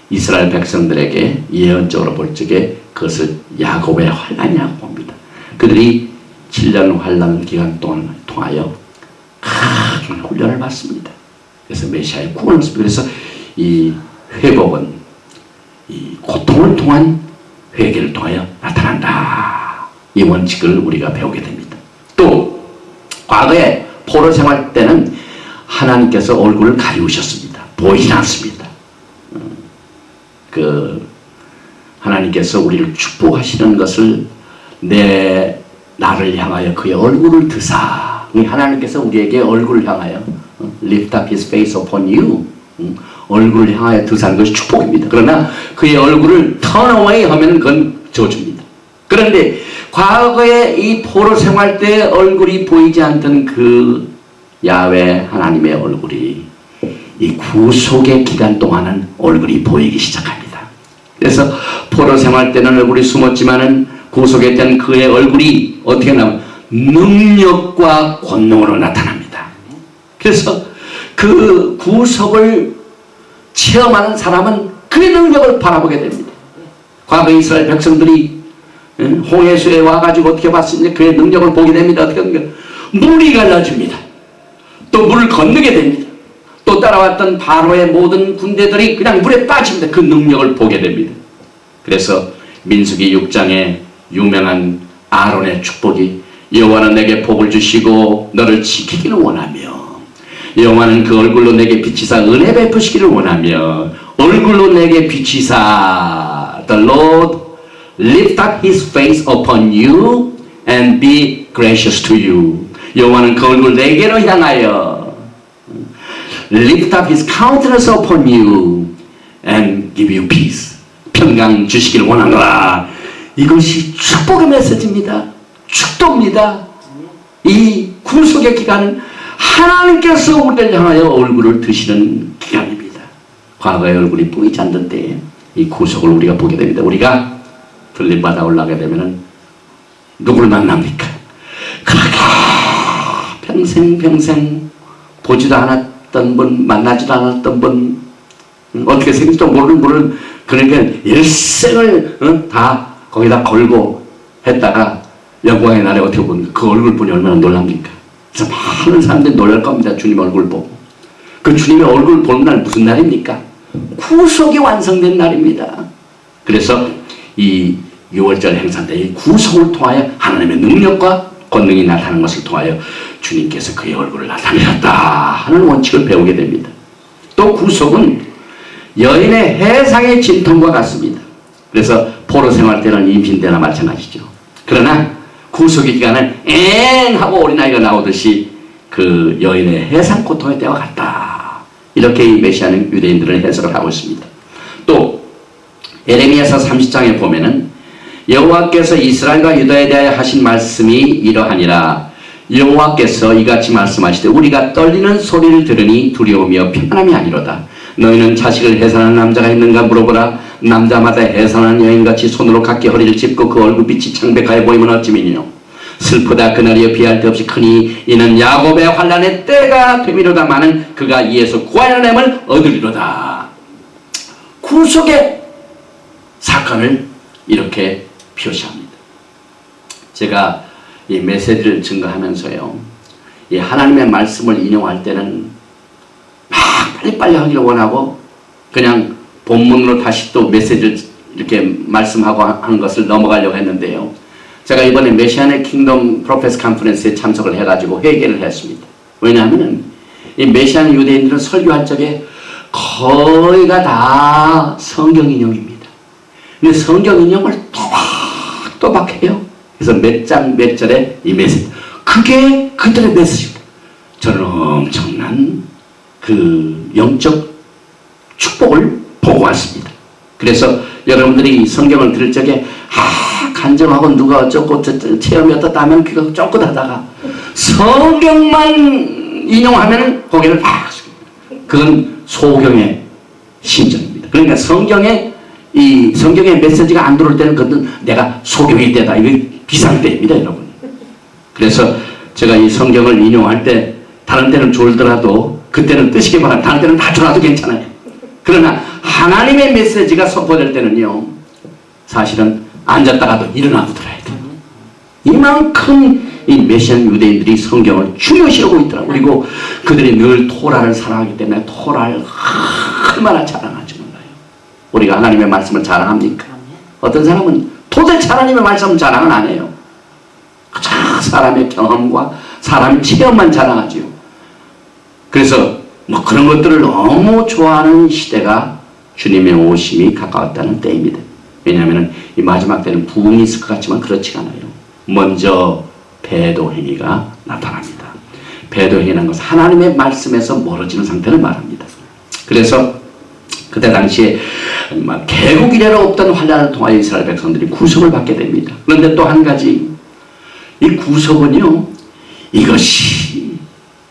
이스라엘 백성들에게 예언적으로 볼 적에 그것을 야곱의 환란이라고 봅니다. 그들이 7년 환란 기간 동안 통하여 큰 훈련을 받습니다. 그래서 메시아의 구원을 씁니다. 그래서 이 회복은 이 고통을 통한 회개를 통하여 나타난다. 이 원칙을 우리가 배우게 됩니다. 또 과거에 포로 생활 때는 하나님께서 얼굴을 가리우셨습니다. 보이지 않습니다. 하나님께서 우리를 축복하시는 것을 나를 향하여 그의 얼굴을 드사. 하나님께서 우리에게 얼굴을 향하여 lift up his face upon you. 얼굴을 향하여 드사는 것이 축복입니다. 그러나 그의 얼굴을 turn away 하면 그건 저주입니다. 그런데 과거에 이 포로 생활 때 얼굴이 보이지 않던 그 야훼 하나님의 얼굴이 이 구속의 기간 동안은 얼굴이 보이기 시작합니다. 그래서 포로 생활 때는 얼굴이 숨었지만은 구속의 때는 그의 얼굴이 어떻게 나오면 능력과 권능으로 나타납니다. 그래서 그 구속을 체험하는 사람은 그의 능력을 바라보게 됩니다. 과거 이스라엘 백성들이 홍해수에 와가지고 어떻게 봤습니까? 그의 능력을 보게 됩니다. 어떻게 합니까? 물이 갈라집니다. 또 물을 건너게 됩니다. 또 따라왔던 바로의 모든 군대들이 그냥 물에 빠집니다. 그 능력을 보게 됩니다. 그래서 민수기 6장에 유명한 아론의 축복이 여호와는 내게 복을 주시고 너를 지키기를 원하며 여호와는 그 얼굴로 내게 비치사 은혜 베푸시기를 원하며 얼굴로 내게 비치사 The Lord lift up his face upon you and be gracious to you. 여호와는 그 얼굴 내게로 향하여 lift up his countenance upon you and give you peace. 평강 주시기를 원하노라. 이것이 축복의 메시지입니다. 축도입니다. 이 구속의 기간은 하나님께서 우리를 향하여 얼굴을 드시는 기간입니다. 과거의 얼굴이 보이지 않던 때에 이 구속을 우리가 보게 됩니다. 우리가 들림받아 올라가게 되면 누구를 만납니까? 그렇게 평생 보지도 않았던 분, 만나지도 않았던 분, 어떻게 생길지도 모르는 그러니까 일생을 다 거기다 걸고 했다가 영광의 날에 어떻게 보면 그 얼굴 보니 얼마나 놀랍니까? 그래서 많은 사람들이 놀랄 겁니다. 주님 얼굴 보고. 그 주님의 얼굴 보는 날 무슨 날입니까? 구속이 완성된 날입니다. 그래서 이 6월절 행사 때 이 구속을 통하여 하나님의 능력과 권능이 나타나는 것을 통하여 주님께서 그의 얼굴을 나타내셨다 하는 원칙을 배우게 됩니다. 또 구속은 여인의 해상의 진통과 같습니다. 그래서 포로 생활 때는 임신 때나 마찬가지죠. 그러나 구속의 기간은 엥 하고 어린아이가 나오듯이 그 여인의 해상 고통의 때와 같다. 이렇게 이 메시아는 유대인들은 해석을 하고 있습니다. 또 에레미야서 30장에 보면은 여호와께서 이스라엘과 유다에 대하여 하신 말씀이 이러하니라. 여호와께서 이같이 말씀하시되 우리가 떨리는 소리를 들으니 두려우며 평안함이 아니로다. 너희는 자식을 해산하는 남자가 있는가 물어보라. 남자마다 해산하는 여인같이 손으로 각기 허리를 짚고 그 얼굴빛이 창백하여 보이면 어찌미니요. 슬프다 그날이여 비할 데 없이 크니 이는 야곱의 환난의 때가 되미로다마는 그가 이에서 구하여낸 힘을 얻으리로다. 구속의 사건을 이렇게 표시합니다. 제가 이 메시지를 증거하면서요, 이 하나님의 말씀을 인용할 때는 막 빨리빨리 하기를 원하고 그냥 본문으로 다시 또 메시지를 이렇게 말씀하고 하는 것을 넘어가려고 했는데요. 제가 이번에 메시안의 킹덤 프로페스 컨퍼런스에 참석을 해가지고 회개를 했습니다. 왜냐하면 이 메시안 유대인들은 설교할 적에 거의가 다 성경 인용입니다. 근데 성경 인용을 또박또박 해요. 그래서 몇 장 몇 절에 이 메시지, 그게 그들의 메시지입니다. 저는 엄청난 그 영적 축복을 보고 왔습니다. 그래서 여러분들이 성경을 들을 적에 간증하고 누가 어쩌고 체험이 어떻다 하면 그거 쫓긋하다가 성경만 인용하면 고개를 팍 숙입니다. 그건 소경의 심정입니다. 그러니까 성경의 메시지가 안 들어올 때는 그것은 내가 소경일 때다. 이게 비상때입니다, 여러분. 그래서 제가 이 성경을 인용할 때 다른 때는 졸더라도 그때는 뜨시게 말하면 다른 때는 다 졸아도 괜찮아요. 그러나 하나님의 메시지가 선포될 때는요, 사실은 앉았다가도 일어나고 들어야 돼요. 이만큼 이 메시안 유대인들이 성경을 중요시 여기고 있더라고요. 그리고 그들이 늘 토라를 사랑하기 때문에 토라를 얼마나 자랑할지 몰라요. 우리가 하나님의 말씀을 자랑합니까? 어떤 사람은 도대체 하나님의 말씀을 자랑은 안 해요. 사람의 경험과 사람의 체험만 자랑하지요. 그래서 뭐 그런 것들을 너무 좋아하는 시대가 주님의 오심이 가까웠다는 때입니다. 왜냐하면 이 마지막 때는 부흥이 있을 것 같지만 그렇지가 않아요. 먼저 배도 행위가 나타납니다. 배도 행위라는 것은 하나님의 말씀에서 멀어지는 상태를 말합니다. 그래서 그때 당시에 개국 이래로 없던 환난을 통하여 이스라엘 백성들이 구속을 받게 됩니다. 그런데 또 한 가지, 이 구속은요, 이것이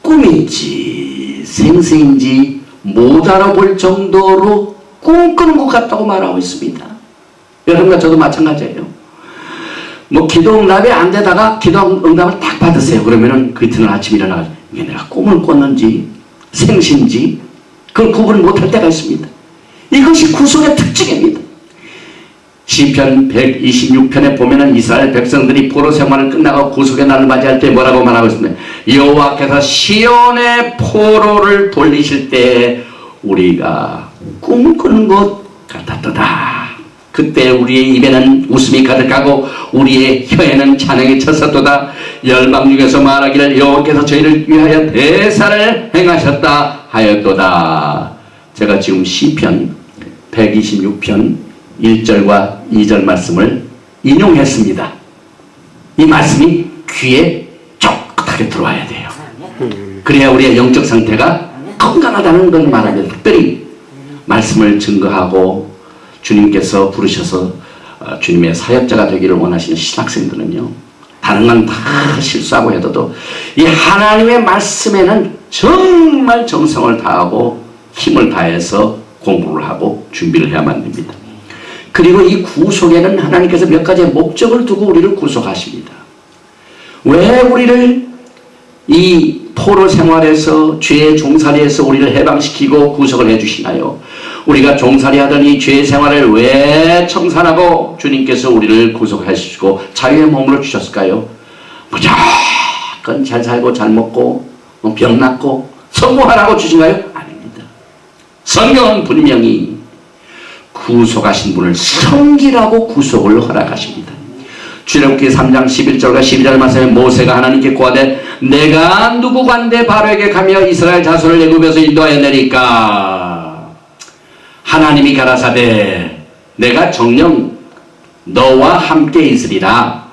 꿈인지 생생인지 못 알아볼 정도로 꿈꾸는 것 같다고 말하고 있습니다. 여러분과 저도 마찬가지예요. 뭐 기도 응답이 안 되다가 기도 응답을 딱 받으세요. 그러면은 그 이튿날 아침 일어나가지고 이게 내가 꿈을 꿨는지 생신지 그걸 구분을 못할 때가 있습니다. 이것이 구속의 특징입니다. 시편 126편에 보면은 이스라엘 백성들이 포로 생활을 끝나고 구속의 날을 맞이할 때 뭐라고 말하고 있습니다. 여호와께서 시온의 포로를 돌리실 때 우리가 꿈꾸는 것 같았도다. 그때 우리의 입에는 웃음이 가득하고 우리의 혀에는 찬양이 쳤었도다. 열방 중에서 말하기를 여호와께서 저희를 위하여 대사를 행하셨다 하였도다. 제가 지금 시편 126편 1절과 2절 말씀을 인용했습니다. 이 말씀이 귀에 쫑긋하게 들어와야 돼요. 그래야 우리의 영적 상태가 건강하다는 걸 말합니다. 특별히 말씀을 증거하고 주님께서 부르셔서 주님의 사역자가 되기를 원하시는 신학생들은요, 다른 건 다 실수하고 해도 이 하나님의 말씀에는 정말 정성을 다하고 힘을 다해서 공부를 하고 준비를 해야만 됩니다. 그리고 이 구속에는 하나님께서 몇 가지의 목적을 두고 우리를 구속하십니다. 왜 우리를 이 포로 생활에서 죄의 종살이에서 우리를 해방시키고 구속을 해주시나요? 우리가 종살이 하던 이 죄의 생활을 왜 청산하고 주님께서 우리를 구속하시고 자유의 몸으로 주셨을까요? 무조건 잘 살고 잘 먹고 병 낫고 성공하라고 주신가요? 아닙니다. 성경은 분명히 구속하신 분을 섬기라고 구속을 허락하십니다. 출애굽기 3장 11절과 12절 말씀에 모세가 하나님께 고하되 내가 누구 간대 바로에게 가며 이스라엘 자손을 애굽에서 인도하여 내리까? 하나님이 가라사대 내가 정녕 너와 함께 있으리라.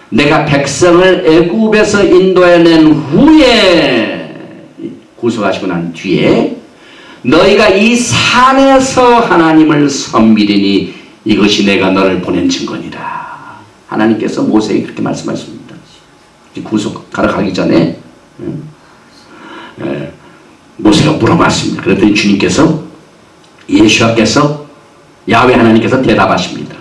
내가 백성을 애굽에서 인도해 낸 후에 구속하시고 난 뒤에 너희가 이 산에서 하나님을 섬기리니 이것이 내가 너를 보낸 증거니라. 하나님께서 모세에게 그렇게 말씀하십니다. 구속하러 가기 전에 모세가 물어봤습니다. 그랬더니 주님께서 예수와께서 야훼 하나님께서 대답하십니다.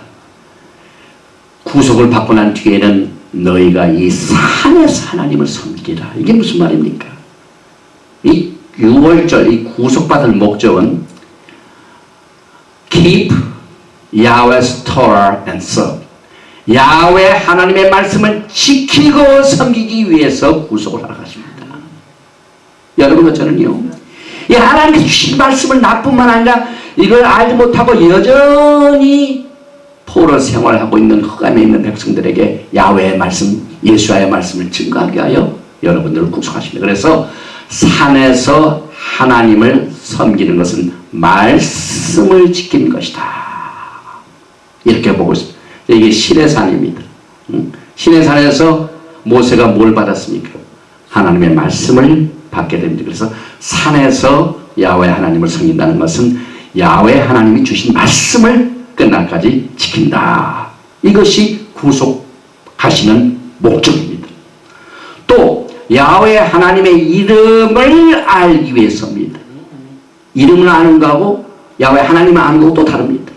구속을 받고 난 뒤에는 너희가 이 산에서 하나님을 섬기라. 이게 무슨 말입니까? 이 6월절 이 구속받을 목적은 keep Yahweh's Torah and serve. 야훼 하나님의 말씀을 지키고 섬기기 위해서 구속을 하러 가십니다. 여러분과 저는요, 이 하나님께서 주신 말씀을 나뿐만 아니라 이걸 알지 못하고 여전히 포로 생활하고 있는 흑암에 있는 백성들에게 야훼의 말씀, 예수와의 말씀을 증거하게 하여 여러분들을 구속하십니다. 그래서 산에서 하나님을 섬기는 것은 말씀을 지키는 것이다. 이렇게 보고 있습니다. 이게 시내산입니다. 시내산에서 모세가 뭘 받았습니까? 하나님의 말씀을 받게 됩니다. 그래서 산에서 야훼 하나님을 섬긴다는 것은 야훼 하나님이 주신 말씀을 끝날까지 지킨다. 이것이 구속하시는 목적입니다. 또 야훼 하나님의 이름을 알기 위해서입니다. 이름을 아는 거하고 야훼 하나님을 아는 거하고 또 다릅니다.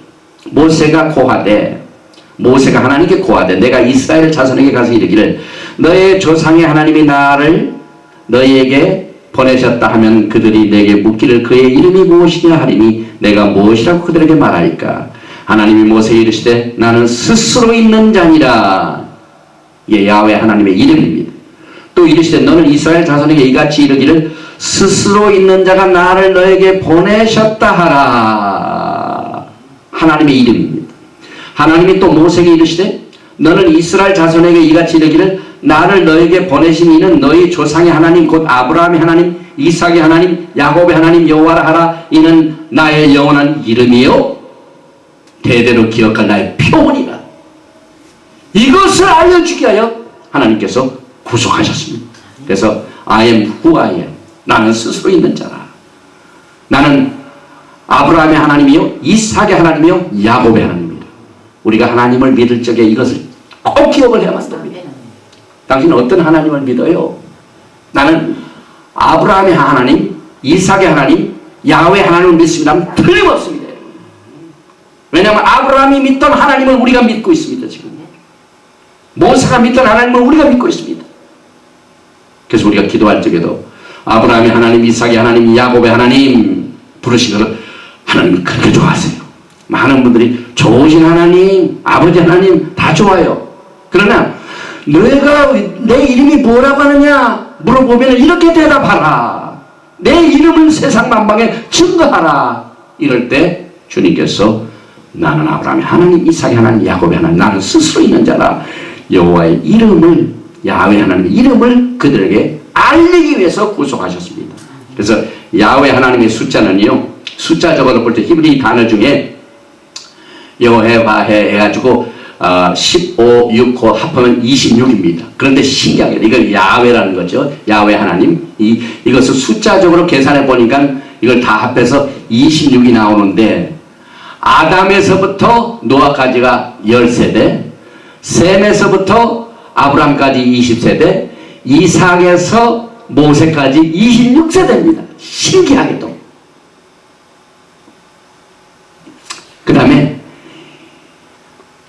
모세가 하나님께 고하되 내가 이스라엘 자손에게 가서 이르기를 너의 조상의 하나님이 나를 너희에게 보내셨다 하면 그들이 내게 묻기를 그의 이름이 무엇이냐 하리니 내가 무엇이라고 그들에게 말하리까? 하나님이 모세에 이르시되 나는 스스로 있는 자니라. 이게 야훼 하나님의 이름입니다. 또 이르시되 너는 이스라엘 자손에게 이같이 이르기를 스스로 있는 자가 나를 너에게 보내셨다 하라. 하나님의 이름입니다. 하나님이 또 모세에게 이르시되 너는 이스라엘 자손에게 이같이 이르기를 나를 너에게 보내신 이는 너희 조상의 하나님 곧 아브라함의 하나님 이삭의 하나님 야곱의 하나님 여호와라 하라. 이는 나의 영원한 이름이요 대대로 기억할 나의 표본이라. 이것을 알려주게 하여 하나님께서 구속하셨습니다. 그래서 I am who I am. 나는 스스로 있는 자라. 나는 아브라함의 하나님이요 이삭의 하나님이요 야곱의 하나님이라. 우리가 하나님을 믿을 적에 이것을 꼭 기억을 해야만 됩니다. 당신은 어떤 하나님을 믿어요? 나는 아브라함의 하나님, 이삭의 하나님, 야훼 하나님을 믿습니다. 틀림없습니다. 왜냐하면 아브라함이 믿던 하나님을 우리가 믿고 있습니다. 지금 모세가 믿던 하나님을 우리가 믿고 있습니다. 그래서 우리가 기도할 적에도 아브라함의 하나님, 이삭의 하나님, 야곱의 하나님 부르신 것을 하나님을 그렇게 좋아하세요. 많은 분들이 좋으신 하나님, 아버지 하나님 다 좋아요. 그러나 너희가 내 이름이 뭐라고 하느냐 물어보면 이렇게 대답하라. 내 이름을 세상 만방에 증거하라. 이럴 때 주님께서 나는 아브라함의 하나님, 이삭의 하나님, 야곱의 하나님, 나는 스스로 있는 자라. 여호와의 이름을, 야훼 하나님의 이름을 그들에게 알리기 위해서 구속하셨습니다. 그래서 야훼 하나님의 숫자는요, 숫자적으로 볼 때 히브리 단어 중에 여호와해 해가지고 15, 6, 합하면 26입니다. 그런데 신기하게 이걸 야훼라는 거죠. 야훼 하나님. 이것을 숫자적으로 계산해 보니까 이걸 다 합해서 26이 나오는데 아담에서부터 노아까지가 10세대, 셈에서부터 아브람까지 20세대, 이삭에서 모세까지 26세대입니다. 신기하게도. 그 다음에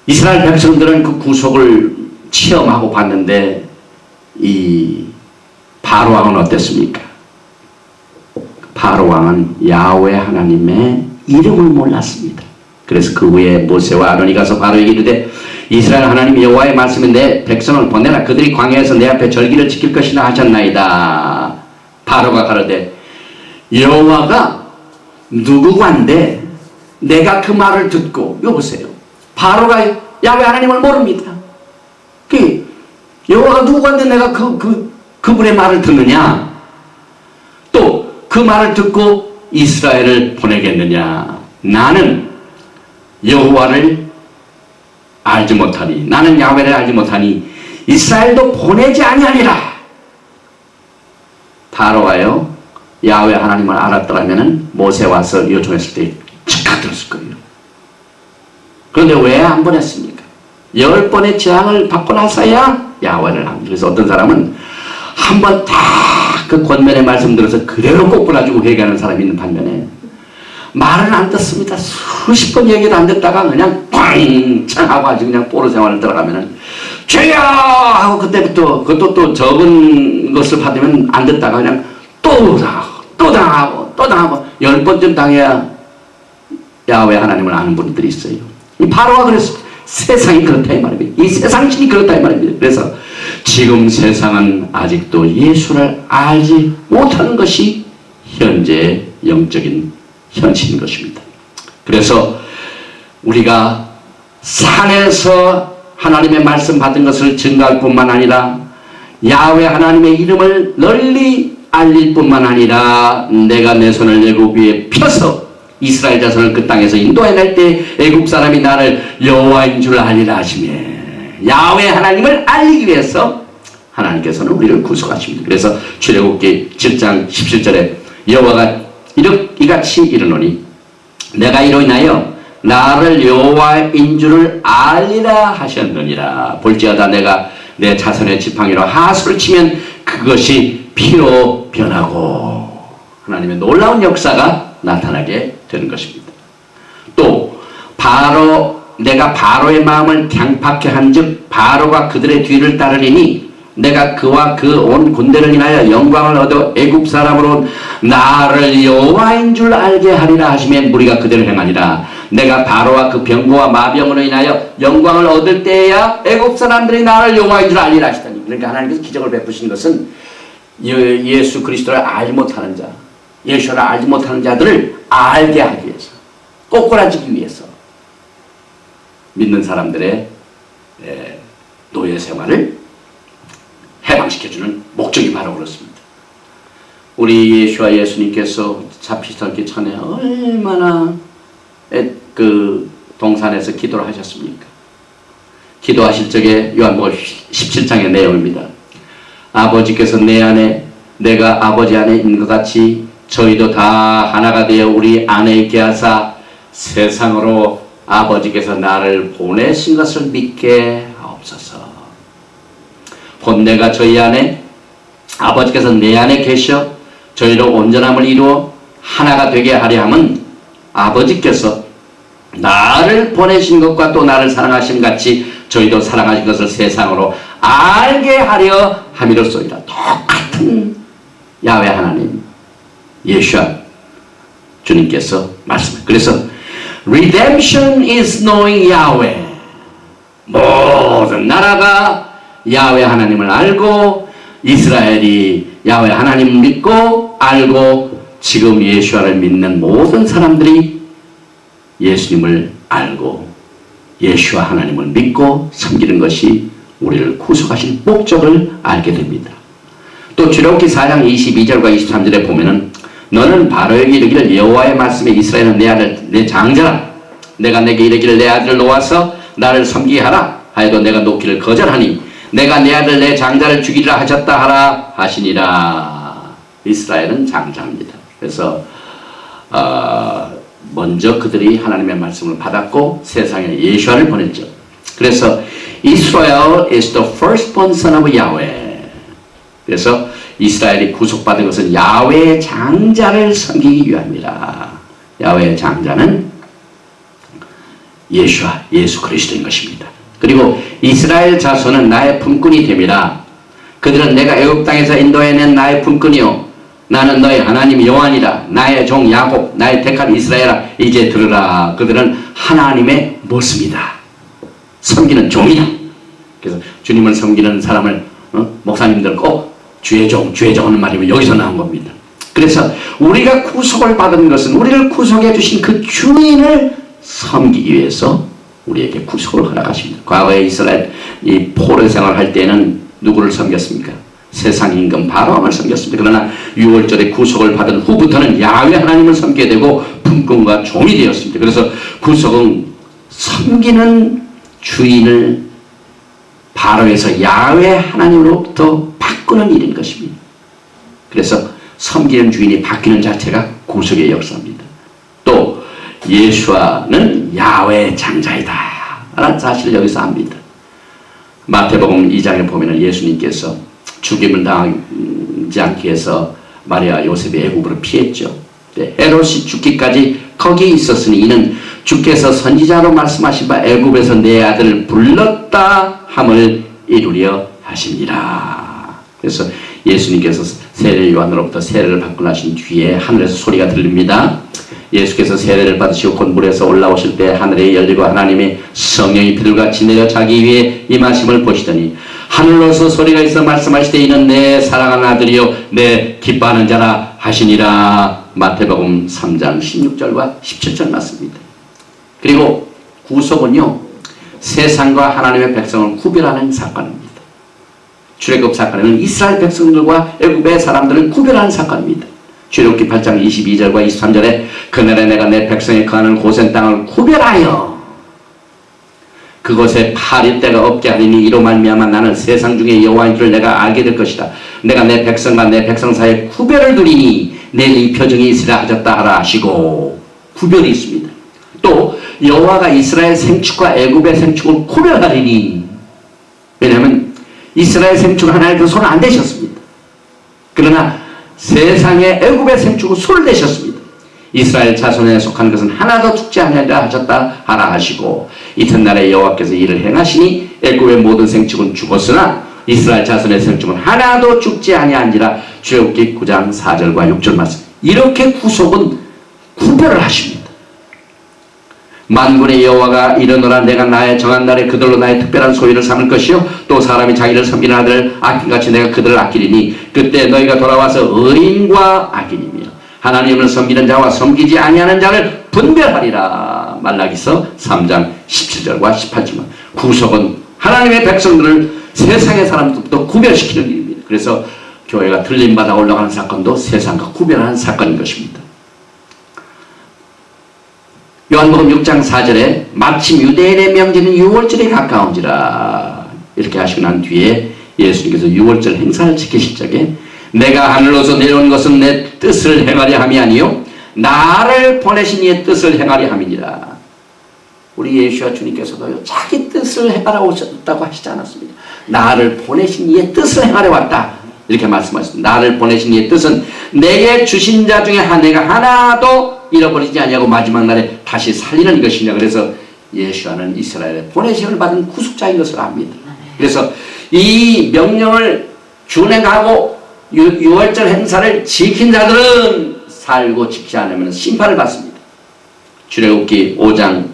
이스라엘 백성들은 그 구속을 체험하고 봤는데 이 바로 왕은 어땠습니까? 바로 왕은 야훼 하나님의 이름을 몰랐습니다. 그래서 그 후에 모세와 아론이 가서 바로에게 이르되 이스라엘 하나님 여호와의 말씀에 내 백성을 보내라. 그들이 광야에서 내 앞에 절기를 지킬 것이라 하셨나이다. 바로가 가로되 여호와가 누구간데 내가 그 말을 듣고, 이거 보세요. 바로가 야훼 하나님을 모릅니다. 여호와가 누구간데 내가 그분의 말을 듣느냐? 또 그 말을 듣고 이스라엘을 보내겠느냐? 나는 여호와를 알지 못하니, 나는 야훼를 알지 못하니 이스라엘도 보내지 아니하리라. 바로가요 야훼 하나님을 알았더라면 모세 와서 요청했을 때 즉각 들었을 거예요. 그런데 왜 안 보냈습니까? 10번의 재앙을 받고 나서야 야훼를 합니다. 그래서 어떤 사람은 한번 딱 그 권면의 말씀 들어서 그대로 꼬꾸라지고 회개하는 사람이 있는 반면에 말은 안 듣습니다. 수십 번 얘기도 안 듣다가 그냥 꽝창 하고 아주 그냥 포로 생활을 들어가면은 죄야 하고 그때부터 그것도 또 적은 것을 받으면 안 듣다가 그냥 또 당하고 10번쯤 당해야 야훼 하나님을 아는 분들이 있어요. 이 바로가 그랬습니다. 세상이 그렇다 이 말입니다. 이 세상신이 그렇다 이 말입니다. 그래서 지금 세상은 아직도 예수를 알지 못하는 것이 현재의 영적인 현실인 것입니다. 그래서 우리가 산에서 하나님의 말씀 받은 것을 증거할 뿐만 아니라 야훼 하나님의 이름을 널리 알릴 뿐만 아니라 내가 내 손을 애굽 위에 펴서 이스라엘 자손을 그 땅에서 인도해낼 때 애굽 사람이 나를 여호와인 줄 알리라 하시며 야훼 하나님을 알리기 위해서 하나님께서는 우리를 구속하십니다. 그래서 출애굽기 7장 17절에 여호와가 이같이 이르노니 내가 이로 인하여 나를 여호와인 줄을 알리라 하셨느니라. 볼지어다 내가 내 자손의 지팡이로 하수를 치면 그것이 피로 변하고 하나님의 놀라운 역사가 나타나게 되는 것입니다. 또 내가 바로의 마음을 강팍케 한즉 바로가 그들의 뒤를 따르리니 내가 그와 그 온 군대를 인하여 영광을 얻어 애굽 사람으로 나를 여호와인 줄 알게 하리라 하시면 무리가 그대로 행하니라. 내가 바로와 그 병거와 마병으로 인하여 영광을 얻을 때에야 애굽 사람들이 나를 여호와인 줄 알리라 하시더니, 그러니까 하나님께서 기적을 베푸신 것은 예수 그리스도를 알지 못하는 자, 예수를 알지 못하는 자들을 알게 하기 위해서, 꼬꾸라지기 위해서 믿는 사람들의 노예 생활을 해방시켜주는 목적이 바로 그렇습니다. 우리 예수와 예수님께서 잡히시기 전에 얼마나 그 동산에서 기도를 하셨습니까? 기도하실 적에 요한복음 17장의 내용입니다. 아버지께서 내 안에 내가 아버지 안에 있는 것 같이 저희도 다 하나가 되어 우리 안에 있게 하사 세상으로 아버지께서 나를 보내신 것을 믿게 하옵소서. 곧 내가 저희 안에 아버지께서 내 안에 계셔 저희로 온전함을 이루어 하나가 되게 하려 함은 아버지께서 나를 보내신 것과 또 나를 사랑하신 같이 저희도 사랑하신 것을 세상으로 알게 하려 함이로소이다. 똑같은 야훼 하나님 예수와 주님께서 말씀합니다. 그래서 Redemption is knowing Yahweh. 모든 나라가 야훼 하나님을 알고 이스라엘이 야훼 하나님을 믿고 알고 지금 예수와를 믿는 모든 사람들이 예수님을 알고 예수와 하나님을 믿고 섬기는 것이 우리를 구속하신 목적을 알게 됩니다. 또 출애굽기 4장 22절과 23절에 보면은 너는 바로에게 이르기를 여호와의 말씀에 이스라엘은 내 아들 내 장자라. 내가 내게 이르기를 내 아들을 놓아서 나를 섬기게 하라 하여도 내가 놓기를 거절하니 내가 내 아들 내 장자를 죽이리라 하셨다 하라 하시니라. 이스라엘은 장자입니다. 그래서 먼저 그들이 하나님의 말씀을 받았고 세상에 예수와를 보냈죠. 그래서 Israel is the firstborn son of Yahweh. 그래서 이스라엘이 구속받은 것은 야훼의 장자를 섬기기 위함이라. 야훼의 장자는 예수 그리스도인 것입니다. 그리고 이스라엘 자손은 나의 품꾼이 됨이라. 그들은 내가 애굽 땅에서 인도해낸 나의 품꾼이요 나는 너의 하나님 여호와니라. 나의 종 야곱, 나의 택한 이스라엘아, 이제 들으라. 그들은 하나님의 모습이다. 섬기는 종이다. 그래서 주님을 섬기는 사람을 목사님들 꼭 주의 종 하는 말이면 여기서 나온 겁니다. 그래서 우리가 구속을 받은 것은 우리를 구속해 주신 그 주인을 섬기기 위해서 우리에게 구속을 허락하십니다. 과거에 이스라엘 이 포로 생활할 때는 누구를 섬겼습니까? 세상 임금 바로왕을 섬겼습니다. 그러나 6월절에 구속을 받은 후부터는 야훼 하나님을 섬기게 되고 품꾼과 종이 되었습니다. 그래서 구속은 섬기는 주인을 바로에서 야훼 하나님으로부터 바꾸는 일인 것입니다. 그래서 섬기는 주인이 바뀌는 자체가 구속의 역사입니다. 또 예수와는 야훼의 장자이다 라는 사실을 여기서 압니다. 마태복음 2장에 보면 예수님께서 죽임을 당하지 않기 위해서 마리아 요셉이 애굽으로 피했죠. 헤롯이 죽기까지 거기 있었으니 이는 주께서 선지자로 말씀하신 바 애굽에서 내 아들을 불렀다 함을 이루려 하십니다. 그래서 예수님께서 세례 요한으로부터 세례를 받고 나신 뒤에 하늘에서 소리가 들립니다. 예수께서 세례를 받으시고 곧 물에서 올라오실 때 하늘이 열리고 하나님의 성령이 비둘같이 내려 자기 위에 임하심을 보시더니 하늘로서 소리가 있어 말씀하시되 이는 내 사랑하는 아들이요 내 기뻐하는 자라 하시니라. 마태복음 3장 16절과 17절 말씀입니다. 그리고 구속은요 세상과 하나님의 백성을 구별하는 사건입니다. 출애굽 사건에는 이스라엘 백성들과 애굽의 사람들을 구별하는 사건입니다. 출애굽기 8장 22절과 23절에 그날에 내가 내 백성이 거하는 고센 땅을 구별하여 그곳에 파릴 데가 없게 하리니 이로 말미암아 나는 세상 중에 여호와인 줄 내가 알게 될 것이다. 내가 내 백성과 내 백성 사이에 구별을 두리니 내일 이 표징이 있으라 하셨다 하라 하시고 구별이 있습니다. 또 여호와가 이스라엘 생축과 애굽의 생축을 구별하리니 왜냐하면 이스라엘 생축은 하나님 그 손을 안 대셨습니다. 그러나 세상의 애굽의 생축은 손을 대셨습니다. 이스라엘 자손에 속한 것은 하나도 죽지 아니하리라 하셨다 하라 하시고 이튿날에 여호와께서 이를 행하시니 애굽의 모든 생축은 죽었으나 이스라엘 자손의 생축은 하나도 죽지 아니한지라. 출애굽기 9장 4절과 6절 말씀. 이렇게 구속은 구별을 하십니다. 만군의 여호와가 이르노라 내가 나의 정한 날에 그들로 나의 특별한 소유를 삼을 것이요 또 사람이 자기를 섬기는 아들을 아낌같이 내가 그들을 아끼리니 그때 너희가 돌아와서 의인과 악인이며 하나님을 섬기는 자와 섬기지 아니하는 자를 분별하리라. 말라기서 3장 17절과 18절만. 구속은 하나님의 백성들을 세상의 사람들부터 구별시키는 일입니다. 그래서 교회가 들림받아 올라가는 사건도 세상과 구별하는 사건인 것입니다. 요한복음 6장 4절에 마침 유대인의 명절인 6월절에 가까운지라 이렇게 하시고 난 뒤에 예수님께서 6월절 행사를 지키실 적에 내가 하늘로서 내려온 것은 내 뜻을 행하려 함이 아니요 나를 보내신 이의 뜻을 행하려 함이니라. 우리 예수와 주님께서도 자기 뜻을 행하러 오셨다고 하시지 않았습니다. 나를 보내신 이의 뜻을 행하려 왔다 이렇게 말씀하셨습니다. 나를 보내신 이의 뜻은 내게 주신 자 중에 내가 하나도 잃어버리지 아니하고 마지막 날에 다시 살리는 것이냐. 그래서 예수와는 이스라엘에 보내심을 받은 구속자인 것을 압니다. 그래서 이 명령을 준행하고 6월절 행사를 지킨 자들은 살고 지키지 않으면 심판을 받습니다. 출애굽기 5장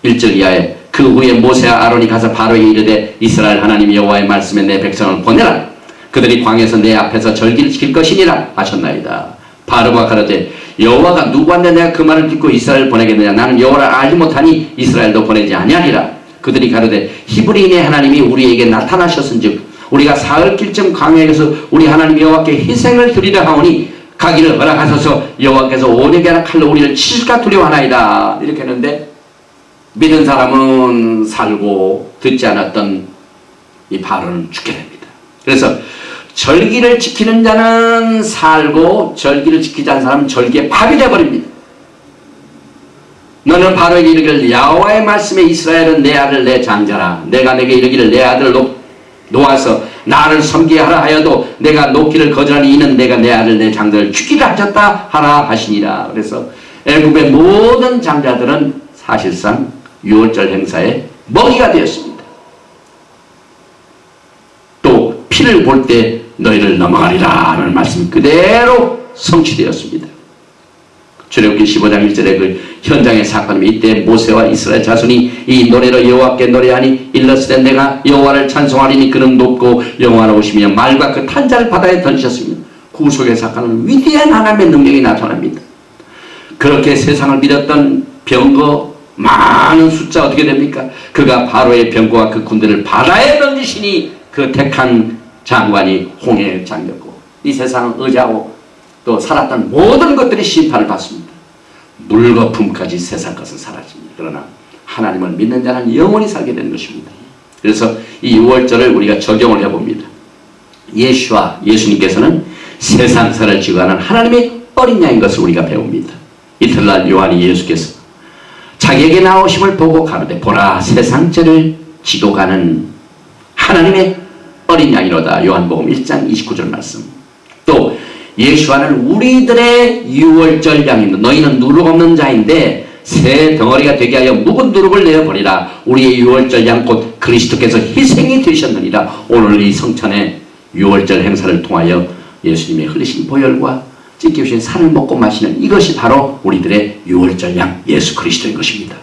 1절 이하에 그 후에 모세와 아론이 가서 바로에게 이르되 이스라엘 하나님 여호와의 말씀에 내 백성을 보내라. 그들이 광야에서 내 앞에서 절기를 지킬 것이니라 하셨나이다. 바로가 가로되 여호와가 누구한테 내가 그 말을 듣고 이스라엘을 보내겠느냐. 나는 여호와를 알지 못하니 이스라엘도 보내지 아니하리라. 그들이 가로되 히브리인의 하나님이 우리에게 나타나셨은즉 우리가 사흘길쯤 광야에서 우리 하나님 여호와께 희생을 드리려 하오니 가기를 허락하소서. 여호와께서 온역이나 칼로 우리를 치실까 두려워하나이다. 이렇게 했는데 믿은 사람은 살고 듣지 않았던 이 바로는 죽게 됩니다. 그래서 절기를 지키는 자는 살고 절기를 지키지 않는 사람은 절기에 밥이 되어버립니다. 너는 바로에게 이르기를 여호와의 말씀에 이스라엘은 내 아들 내 장자라. 내가 내게 이르기를 내 아들을 놓아서 나를 섬기게 하라 하여도 내가 놓기를 거절하니 이는 내가 내 아들 내 장자를 죽이라 하셨다 하라 하시니라. 그래서 애굽의 모든 장자들은 사실상 유월절 행사의 먹이가 되었습니다. 또 피를 볼 때 너희를 넘어가리라 하는 말씀이 그대로 성취되었습니다. 출애굽기 15장 1절에 그 현장의 사건이 이때 모세와 이스라엘 자손이 이 노래로 여호와께 노래하니 일렀을 때 내가 여호와를 찬송하리니 그는 높고 영화로우시며 말과 그 탄자를 바다에 던지셨으며 구속의 사건은 위대한 하나님의 능력이 나타납니다. 그렇게 세상을 믿었던 병거 많은 숫자 어떻게 됩니까? 그가 바로의 병거와 그 군대를 바다에 던지시니 그 택한 장관이 홍해에 잠겼고 이 세상을 의지하고 또 살았던 모든 것들이 심판을 받습니다. 물거품까지 세상 것은 사라집니다. 그러나 하나님을 믿는 자는 영원히 살게 되는 것입니다. 그래서 이 유월절을 우리가 적용을 해봅니다. 예수님께서는 세상사를 지구하는 하나님의 어린 양인 것을 우리가 배웁니다. 이튿날 요한이 예수께서 자기에게 나오심을 보고 가로되 보라 세상죄를 지고 가는 하나님의 어린 양이로다. 요한복음 1장 29절 말씀. 또 예수와는 우리들의 유월절 양입니다. 너희는 누룩 없는 자인데 새 덩어리가 되게 하여 묵은 누룩을 내어버리라. 우리의 유월절 양 곧 그리스도께서 희생이 되셨느니라. 오늘 이 성찬의 유월절 행사를 통하여 예수님의 흘리신 보혈과 찢기우신 살을 먹고 마시는 이것이 바로 우리들의 유월절 양 예수 그리스도인 것입니다.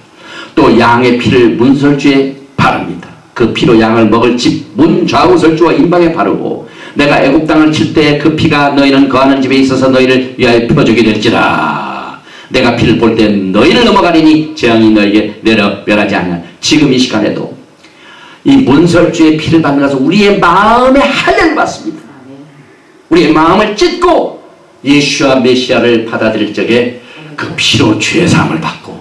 또 양의 피를 문설주에 바릅니다. 그 피로 양을 먹을 집 문 좌우설주와 임방에 바르고 내가 애굽 땅을 칠 때 그 피가 너희는 거하는 집에 있어서 너희를 위하여 표적이 될지라. 내가 피를 볼 때 너희를 넘어가리니 재앙이 너희에게 내려 멸하지 않냐. 지금 이 시간에도 이 문설주의 피를 받는 것은 우리의 마음의 할례를 받습니다. 우리의 마음을 찢고 예수와 메시아를 받아들일 적에 그 피로 죄 사함을 받고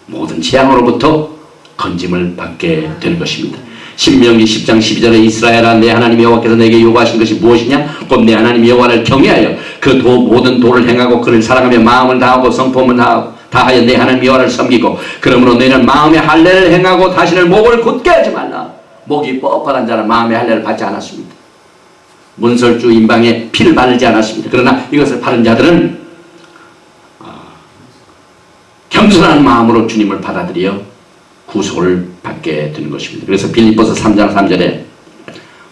모든 재앙으로부터 건짐을 받게 되는 것입니다. 신명기 10장 12절에 이스라엘아 내 하나님 여호와께서 내게 요구하신 것이 무엇이냐 곧 내 하나님 여호와를 경외하여 그 모든 도를 행하고 그를 사랑하며 마음을 다하고 성품을 다하여 내 하나님 여호와를 섬기고 그러므로 너희는 마음의 할례를 행하고 다시는 목을 굳게 하지 말라. 목이 뻣뻣한 자는 마음의 할례를 받지 않았습니다. 문설주 임방에 피를 바르지 않았습니다. 그러나 이것을 바른 자들은 겸손한 마음으로 주님을 받아들여 구속을 받게 되는 것입니다. 그래서 빌립보서 3장 3절에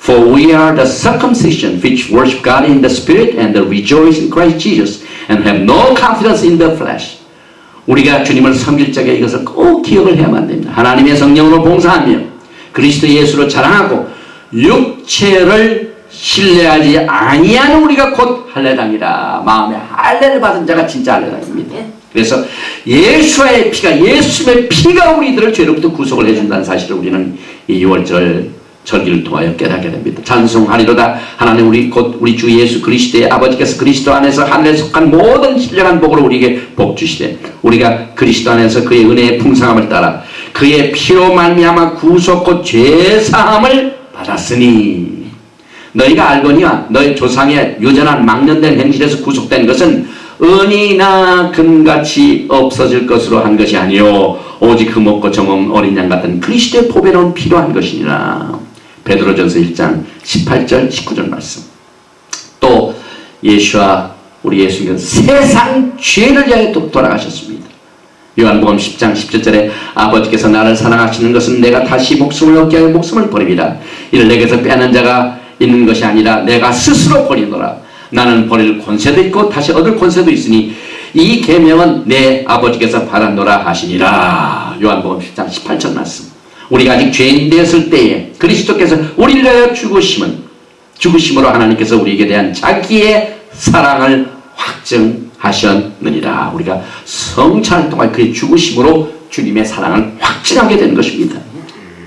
For we are the circumcision which worship God in the Spirit and rejoice in Christ Jesus and have no confidence in the flesh. 우리가 주님을 섬길 적에 이것을 꼭 기억을 해야만 됩니다. 하나님의 성령으로 봉사하며 그리스도 예수로 자랑하고 육체를 신뢰하지 아니하는 우리가 곧 할례당이라. 마음에 할례를 받은 자가 진짜 할례당입니다. 그래서 예수의 피가 예수의 피가 우리들을 죄로부터 구속을 해준다는 사실을 우리는 이 유월절 절기를 통하여 깨닫게 됩니다. 찬송하리로다. 하나님 우리 주 예수 그리스도의 아버지께서 그리스도 안에서 하늘에 속한 모든 신령한 복으로 우리에게 복 주시되 우리가 그리스도 안에서 그의 은혜의 풍성함을 따라 그의 피로 말미암아 구속 곧 죄사함을 받았으니 너희가 알거니와 너희 조상의 유전한 망령된 행실에서 구속된 것은 은이나 금같이 없어질 것으로 한 것이 아니요 오직 흠없고 정없는 어린 양 같은 그리스도의 보배로운 피로 한 것이니라. 베드로전서 1장 18절 19절 말씀. 또 예수와 우리 예수님은 세상 죄를 위하여 돌아가셨습니다. 요한복음 10장 17절에 아버지께서 나를 사랑하시는 것은 내가 다시 목숨을 얻게 하여 목숨을 버립니다. 이를 내게서 빼앗는 자가 있는 것이 아니라 내가 스스로 버리노라. 나는 버릴 권세도 있고 다시 얻을 권세도 있으니 이 계명은 내 아버지께서 받았노라 하시니라. 요한복음 10장 18절 말씀. 우리가 아직 죄인 되었을 때에 그리스도께서 우리를 위하여 죽으심으로 하나님께서 우리에게 대한 자기의 사랑을 확증하셨느니라. 우리가 성찬을 통해 그의 죽으심으로 주님의 사랑을 확증하게 되는 것입니다.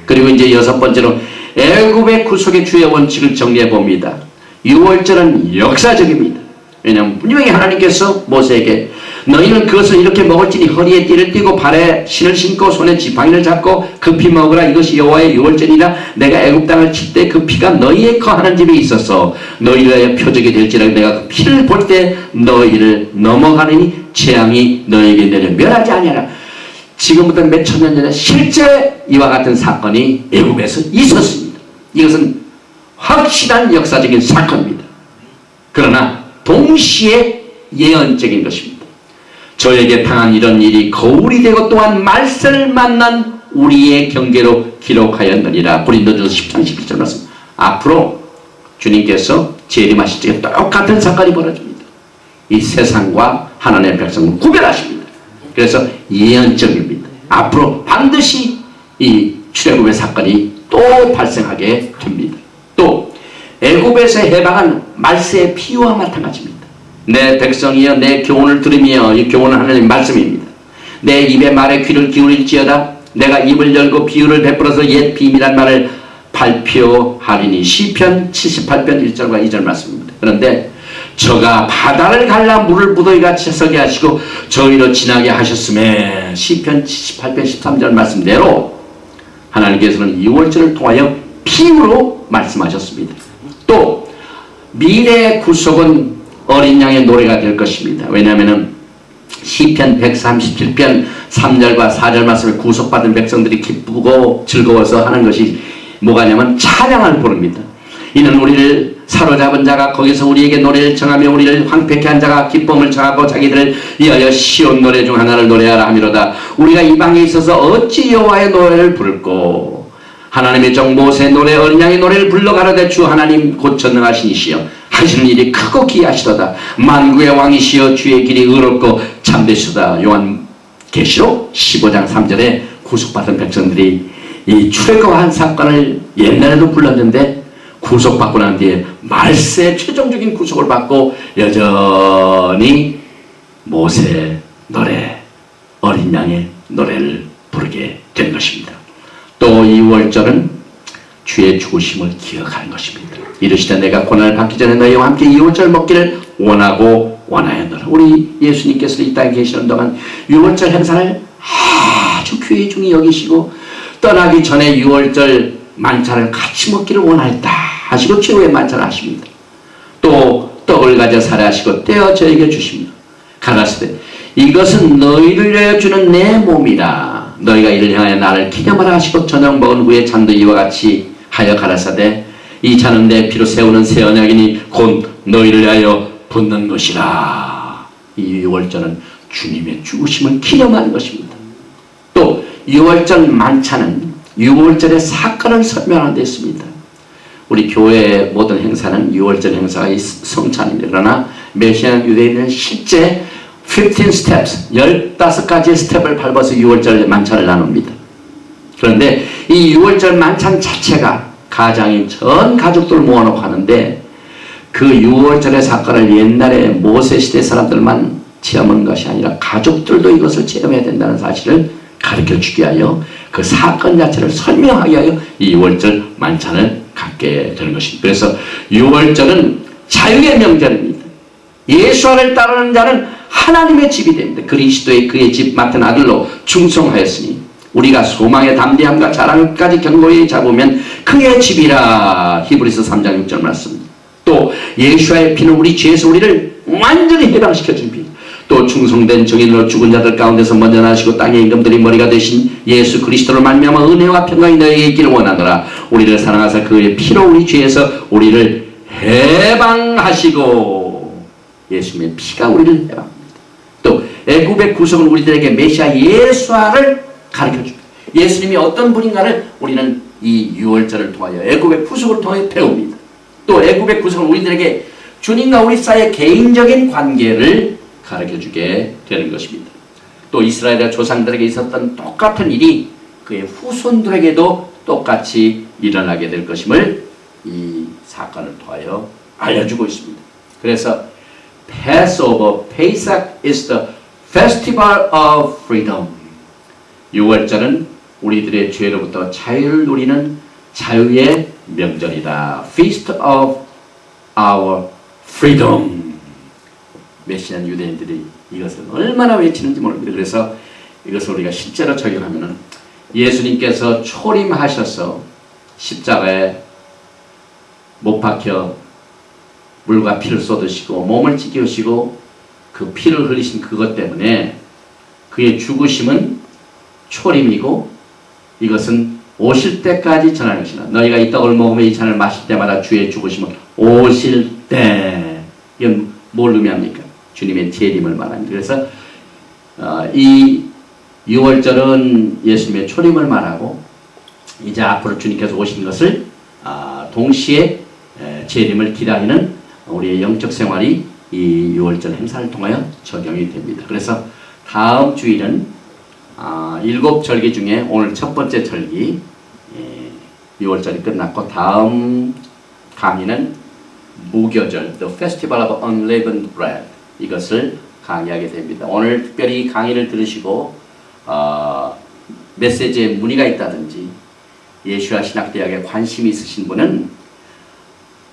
그리고 이제 여섯 번째로 애굽의 구속의 주요 원칙을 정리해 봅니다. 유월절은 역사적입니다. 왜냐하면 분명히 하나님께서 모세에게 너희는 그것을 이렇게 먹을지니 허리에 띠를 띠고 발에 신을 신고 손에 지팡이를 잡고 그 피 먹으라. 이것이 여호와의 유월절이라. 내가 애굽 땅을 칠 때 그 피가 너희의 거하는 집에 있어서 너희를 위하여 표적이 될지라. 내가 그 피를 볼 때 너희를 넘어가느니 재앙이 너희에게 내려 멸하지 아니하라. 지금부터 몇 천년 전에 실제 이와 같은 사건이 애굽에서 있었습니다. 이것은 확실한 역사적인 사건입니다. 그러나 동시에 예언적인 것입니다. 저에게 당한 이런 일이 거울이 되고 또한 말세를 만난 우리의 경계로 기록하였느니라. 고린도전서 10장 11절 말씀. 앞으로 주님께서 재림하실 적에 똑같은 사건이 벌어집니다. 이 세상과 하나님의 백성을 구별하십니다. 그래서 예언적입니다. 앞으로 반드시 이 출애굽의 사건이 또 발생하게 됩니다. 또 애굽에서 해방한 말세의 피와 마찬가지입니다. 내 백성이여 내 교훈을 들으며, 이 교훈은 하나님의 말씀입니다. 내 입의 말에 귀를 기울일지어다. 내가 입을 열고 비유를 베풀어서 옛 비밀한 말을 발표하리니. 시편 78편 1절과 2절 말씀입니다. 그런데 저가 바다를 갈라 물을 무더기같이 서게 하시고 저희로 지나게 하셨음에, 시편 78편 13절 말씀대로 하나님께서는 유월절을 통하여 피유로 말씀하셨습니다. 또 미래의 구속은 어린 양의 노래가 될 것입니다. 왜냐하면 시편 137편 3절과 4절 말씀에 구속받은 백성들이 기쁘고 즐거워서 하는 것이 뭐가냐면 찬양을 부릅니다. 이는 우리를 사로잡은 자가 거기서 우리에게 노래를 청하며 우리를 황폐케 한 자가 기쁨을 청하고 자기들을 위하여 시온 노래 중 하나를 노래하라 하미로다. 우리가 이방에 있어서 어찌 여호와의 노래를 부를꼬. 하나님의 종 모세의 노래 어린 양의 노래를 불러 가로되 주 하나님 곧 전능하신 이시여 하시는 일이 크고 기이하시도다. 만국의 왕이시여 주의 길이 의롭고 참되시도다. 요한계시록 15장 3절에 구속받은 백성들이 이 출애굽한 사건을 옛날에도 불렀는데 구속받고 난 뒤에 말세 최종적인 구속을 받고 여전히 모세의 노래, 어린 양의 노래를 부르게 된 것입니다. 또 이 월절은 주의 죽으심을 기억하는 것입니다. 이르시되 내가 고난을 받기 전에 너희와 함께 이 월절 먹기를 원하고 원하였노라. 우리 예수님께서 이 땅에 계시는 동안 유월절 행사를 아주 귀중히 여기시고 떠나기 전에 유월절 만찬을 같이 먹기를 원하였다 하시고 최후의 만찬을 하십니다. 또 떡을 가져 살아하시고 떼어 저에게 주십니다. 가라사대 이것은 너희를 위하여 주는 내 몸이라. 너희가 이를 향하여 나를 기념하라 하시고 저녁 먹은 후에 잔도 이와 같이 하여 가라사대 이 잔은 내 피로 세우는 새 언약이니 곧 너희를 위하여 붓는 것이라. 이 유월절은 주님의 죽으심을 기념하는 것입니다. 또 유월절 만찬은 유월절의 사건을 설명하는 데 있습니다. 우리 교회의 모든 행사는 유월절 행사가 성찬입니다. 그러나 메시아 유대인은 실제 15 steps, 15가지의 스텝을 밟아서 유월절 만찬을 나눕니다. 그런데 이 유월절 만찬 자체가 가장인 전 가족들을 모아놓고 하는데 그 유월절의 사건을 옛날에 모세시대 사람들만 체험한 것이 아니라 가족들도 이것을 체험해야 된다는 사실을 가르쳐주기 위하여 그 사건 자체를 설명하기 위하여 이 유월절 만찬을 갖게 되는 것입니다. 그래서 유월절은 자유의 명절입니다. 예수 안을 따르는 자는 하나님의 집이 됩니다. 그리스도의 그의 집 맡은 아들로 충성하였으니 우리가 소망의 담대함과 자랑까지 견고히 잡으면 그의 집이라. 히브리서 3장 6절 말씀. 또 예수의 피는 우리 죄에서 우리를 완전히 해방시켜 준 피. 또 충성된 증인으로 죽은 자들 가운데서 먼저 나시고 땅의 임금들이 머리가 되신 예수 그리스도를 말미암아 은혜와 평강이 너희에게 있기를 원하노라. 우리를 사랑하사 그의 피로 우리 죄에서 우리를 해방하시고. 예수님의 피가 우리를 해방합니다. 또 애굽의 구속은 우리들에게 메시아 예수아를 가르쳐줍니다. 예수님이 어떤 분인가를 우리는 이 유월절을 통하여 애굽의 구속을 통해 배웁니다. 또 애굽의 구속은 우리들에게 주님과 우리 사이의 개인적인 관계를 가르쳐주게 되는 것입니다. 또 이스라엘의 조상들에게 있었던 똑같은 일이 그의 후손들에게도 똑같이 일어나게 될 것임을 이 사건을 통하여 알려주고 있습니다. 그래서 Passover, Pesach is the festival of freedom. 유월절은 우리들의 죄로부터 자유를 누리는 자유의 명절이다. Feast of our freedom. 메시안 유대인들이 이것을 얼마나 외치는지 모릅니다. 그래서 이것을 우리가 실제로 적용하면은 예수님께서 초림하셔서 십자가에 못 박혀 물과 피를 쏟으시고 몸을 찢기시고 그 피를 흘리신 그것 때문에 그의 죽으심은 초림이고 이것은 오실 때까지 전하는 것이나 너희가 이 떡을 먹으며 이 잔을 마실 때마다 주의 죽으심을 오실 때. 이건 뭘 의미합니까? 주님의 재림을 말합니다. 그래서 이 6월절은 예수님의 초림을 말하고 이제 앞으로 주님께서 오시는 것을 동시에 재림을 기다리는 우리의 영적 생활이 이 6월절 행사를 통하여 적용이 됩니다. 그래서 다음 주일은 7절기 중에 오늘 첫 번째 절기 6월절이 끝났고 다음 강의는 무교절 The Festival of Unleavened Bread 이것을 강의하게 됩니다. 오늘 특별히 강의를 들으시고 메시지에 문의가 있다든지 예수와 신학대학에 관심이 있으신 분은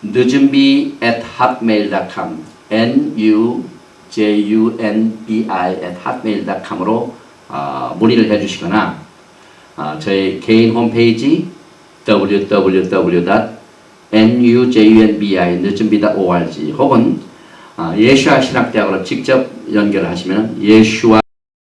nujunbi@hotmail.com nujunbi@hotmail.com으로 문의를 해주시거나 저희 개인 홈페이지 www.nujunbi.org 혹은 예수와 신학대학으로 직접 연결하시면 예수와